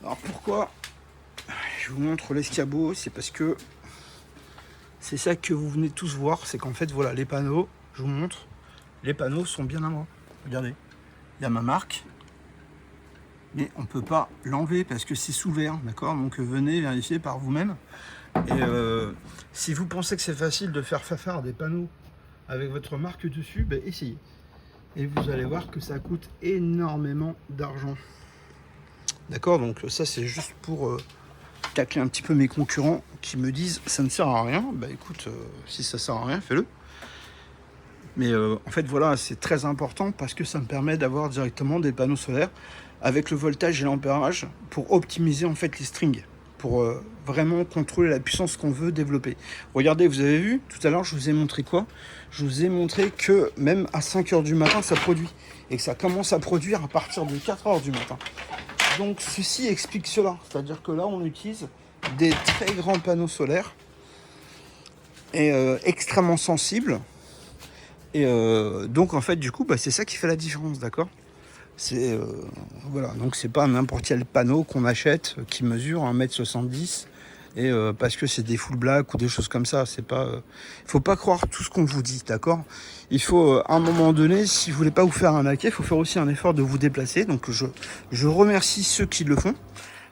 Alors, pourquoi je vous montre l'escabeau? C'est parce que c'est ça que vous venez tous voir, c'est qu'en fait, voilà, les panneaux, je vous montre, les panneaux sont bien à moi. Regardez, il y a ma marque, mais on ne peut pas l'enlever parce que c'est sous verre, d'accord? Donc venez vérifier par vous-même. Et si vous pensez que c'est facile de faire des panneaux avec votre marque dessus, essayez. Et vous allez voir que ça coûte énormément d'argent. D'accord? Donc ça, c'est juste pour tacler un petit peu mes concurrents qui me disent ça ne sert à rien. Écoute, si ça sert à rien, fais-le. Mais en fait, voilà, c'est très important parce que ça me permet d'avoir directement des panneaux solaires avec le voltage et l'ampérage pour optimiser en fait les strings, pour vraiment contrôler la puissance qu'on veut développer. Regardez, vous avez vu, tout à l'heure, je vous ai montré quoi? Je vous ai montré que même à 5 h du matin, ça produit. Et que ça commence à produire à partir de 4 h du matin. Donc, ceci explique cela. C'est-à-dire que là, on utilise des très grands panneaux solaires et extrêmement sensibles. Et donc en fait du coup c'est ça qui fait la différence, d'accord. C'est voilà, donc c'est pas n'importe quel panneau qu'on achète qui mesure 1,70 m et parce que c'est des full black ou des choses comme ça. C'est pas faut pas croire tout ce qu'on vous dit, d'accord. Il faut à un moment donné, si vous voulez pas vous faire arnaquer, il faut faire aussi un effort de vous déplacer. Donc je remercie ceux qui le font,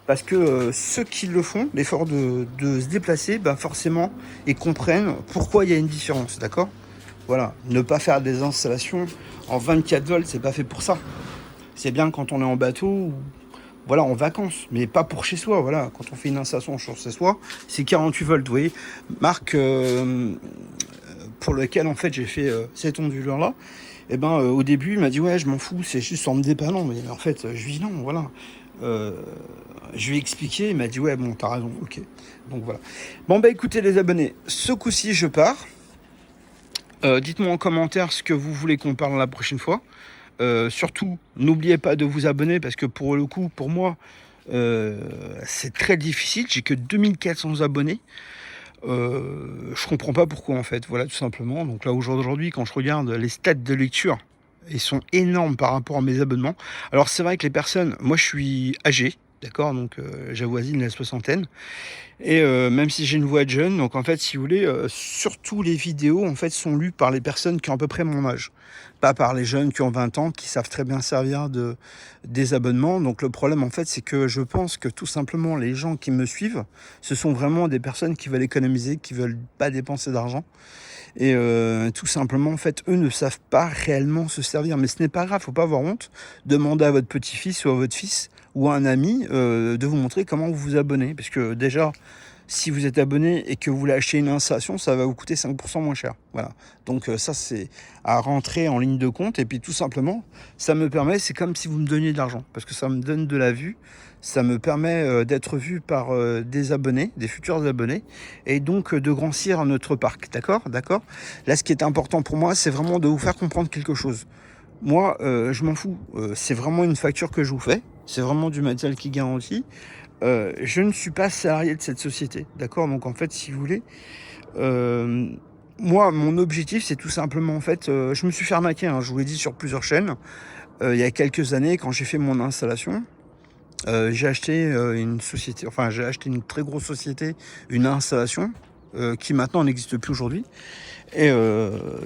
parce que ceux qui le font, l'effort de se déplacer, forcément ils comprennent pourquoi il y a une différence, d'accord. Voilà, ne pas faire des installations en 24 volts, c'est pas fait pour ça. C'est bien quand on est en bateau ou voilà, en vacances, mais pas pour chez soi. Voilà, quand on fait une installation sur chez soi, c'est 48 volts. Vous voyez, Marc, pour lequel en fait j'ai fait cet onduleur-là, et au début il m'a dit ouais, je m'en fous, c'est juste en me dépannant. Mais en fait, je lui dis non, voilà. Je lui ai expliqué, il m'a dit ouais, bon, t'as raison, ok. Donc voilà. Bon, écoutez les abonnés, ce coup-ci je pars. Dites-moi en commentaire ce que vous voulez qu'on parle la prochaine fois. Surtout, n'oubliez pas de vous abonner parce que pour le coup, pour moi, c'est très difficile. J'ai que 2400 abonnés. Je comprends pas pourquoi en fait. Voilà, tout simplement. Donc là, aujourd'hui, quand je regarde les stats de lecture, ils sont énormes par rapport à mes abonnements. Alors c'est vrai que les personnes, moi je suis âgé, d'accord, donc j'avoisine la soixantaine. Et même si j'ai une voix de jeune, donc en fait, si vous voulez, surtout les vidéos en fait sont lues par les personnes qui ont à peu près mon âge, pas par les jeunes qui ont 20 ans, qui savent très bien servir des abonnements. Donc le problème en fait, c'est que je pense que tout simplement les gens qui me suivent, ce sont vraiment des personnes qui veulent économiser, qui veulent pas dépenser d'argent. Et tout simplement, en fait, eux ne savent pas réellement se servir. Mais ce n'est pas grave, faut pas avoir honte. Demandez à votre petit-fils ou à votre fils ou à un ami de vous montrer comment vous vous abonnez. Parce que déjà, si vous êtes abonné et que vous voulez acheter une installation, ça va vous coûter 5% moins cher. Voilà. Donc ça, c'est à rentrer en ligne de compte. Et puis tout simplement, ça me permet, c'est comme si vous me donniez de l'argent. Parce que ça me donne de la vue. Ça me permet d'être vu par des abonnés, des futurs abonnés, et donc de grossir notre parc, d'accord. Là, ce qui est important pour moi, c'est vraiment de vous faire comprendre quelque chose. Moi, je m'en fous. C'est vraiment une facture que je vous fais. C'est vraiment du matériel qui garantit. Je ne suis pas salarié de cette société, d'accord. Donc en fait, si vous voulez, moi, mon objectif, c'est tout simplement, en fait, je me suis fait arnaquer, hein, je vous l'ai dit sur plusieurs chaînes, il y a quelques années, quand j'ai fait mon installation. J'ai acheté une société, enfin j'ai acheté une très grosse société, une installation qui maintenant n'existe plus aujourd'hui, et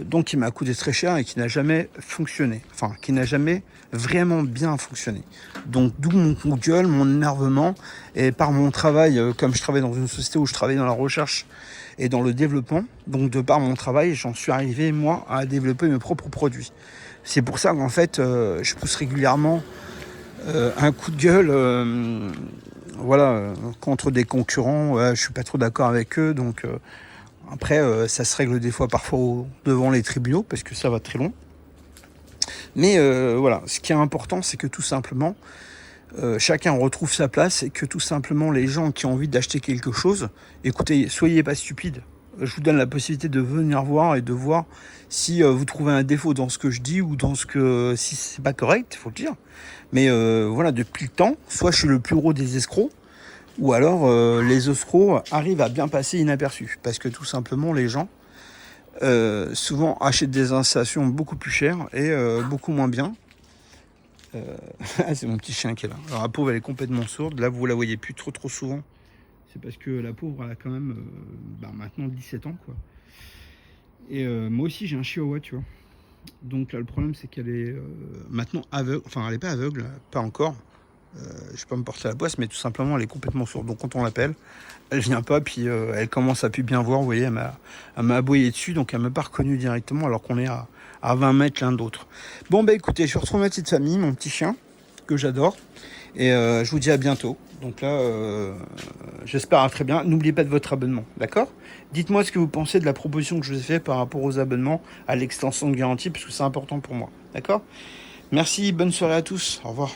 donc qui m'a coûté très cher et qui n'a jamais fonctionné, enfin qui n'a jamais vraiment bien fonctionné. Donc d'où mon coup de gueule, mon énervement, et par mon travail, comme je travaille dans une société où je travaille dans la recherche et dans le développement, donc de par mon travail, j'en suis arrivé moi à développer mes propres produits. C'est pour ça qu'en fait je pousse régulièrement un coup de gueule contre des concurrents. Je suis pas trop d'accord avec eux, donc après ça se règle des fois parfois devant les tribunaux parce que ça va très long, mais voilà, ce qui est important, c'est que tout simplement chacun retrouve sa place et que tout simplement les gens qui ont envie d'acheter quelque chose, écoutez, soyez pas stupides. Je vous donne la possibilité de venir voir et de voir si vous trouvez un défaut dans ce que je dis ou dans si c'est pas correct, il faut le dire. Mais voilà, depuis le temps, soit je suis le plus gros des escrocs, ou alors les escrocs arrivent à bien passer inaperçus. Parce que tout simplement, les gens souvent achètent des installations beaucoup plus chères et beaucoup moins bien. C'est mon petit chien qui est là. Alors la pauvre, elle est complètement sourde. Là, vous la voyez plus trop souvent. C'est parce que la pauvre, elle a quand même maintenant 17 ans, quoi. Et moi aussi, j'ai un chihuahua, tu vois. Donc là, le problème, c'est qu'elle est maintenant aveugle. Enfin, elle n'est pas aveugle, pas encore. Je vais pas me porter la poisse, mais tout simplement, elle est complètement sourde. Donc quand on l'appelle, elle vient pas, puis elle commence à plus bien voir. Vous voyez, elle m'a aboyé dessus, donc elle m'a pas reconnu directement, alors qu'on est à 20 mètres l'un d'autre. Bon, écoutez, je retrouve ma petite famille, mon petit chien, que j'adore. Et je vous dis à bientôt. Donc là, j'espère à très bien. N'oubliez pas de votre abonnement, d'accord? Dites-moi ce que vous pensez de la proposition que je vous ai faite par rapport aux abonnements, à l'extension de garantie, parce que c'est important pour moi, d'accord? Merci, bonne soirée à tous, au revoir.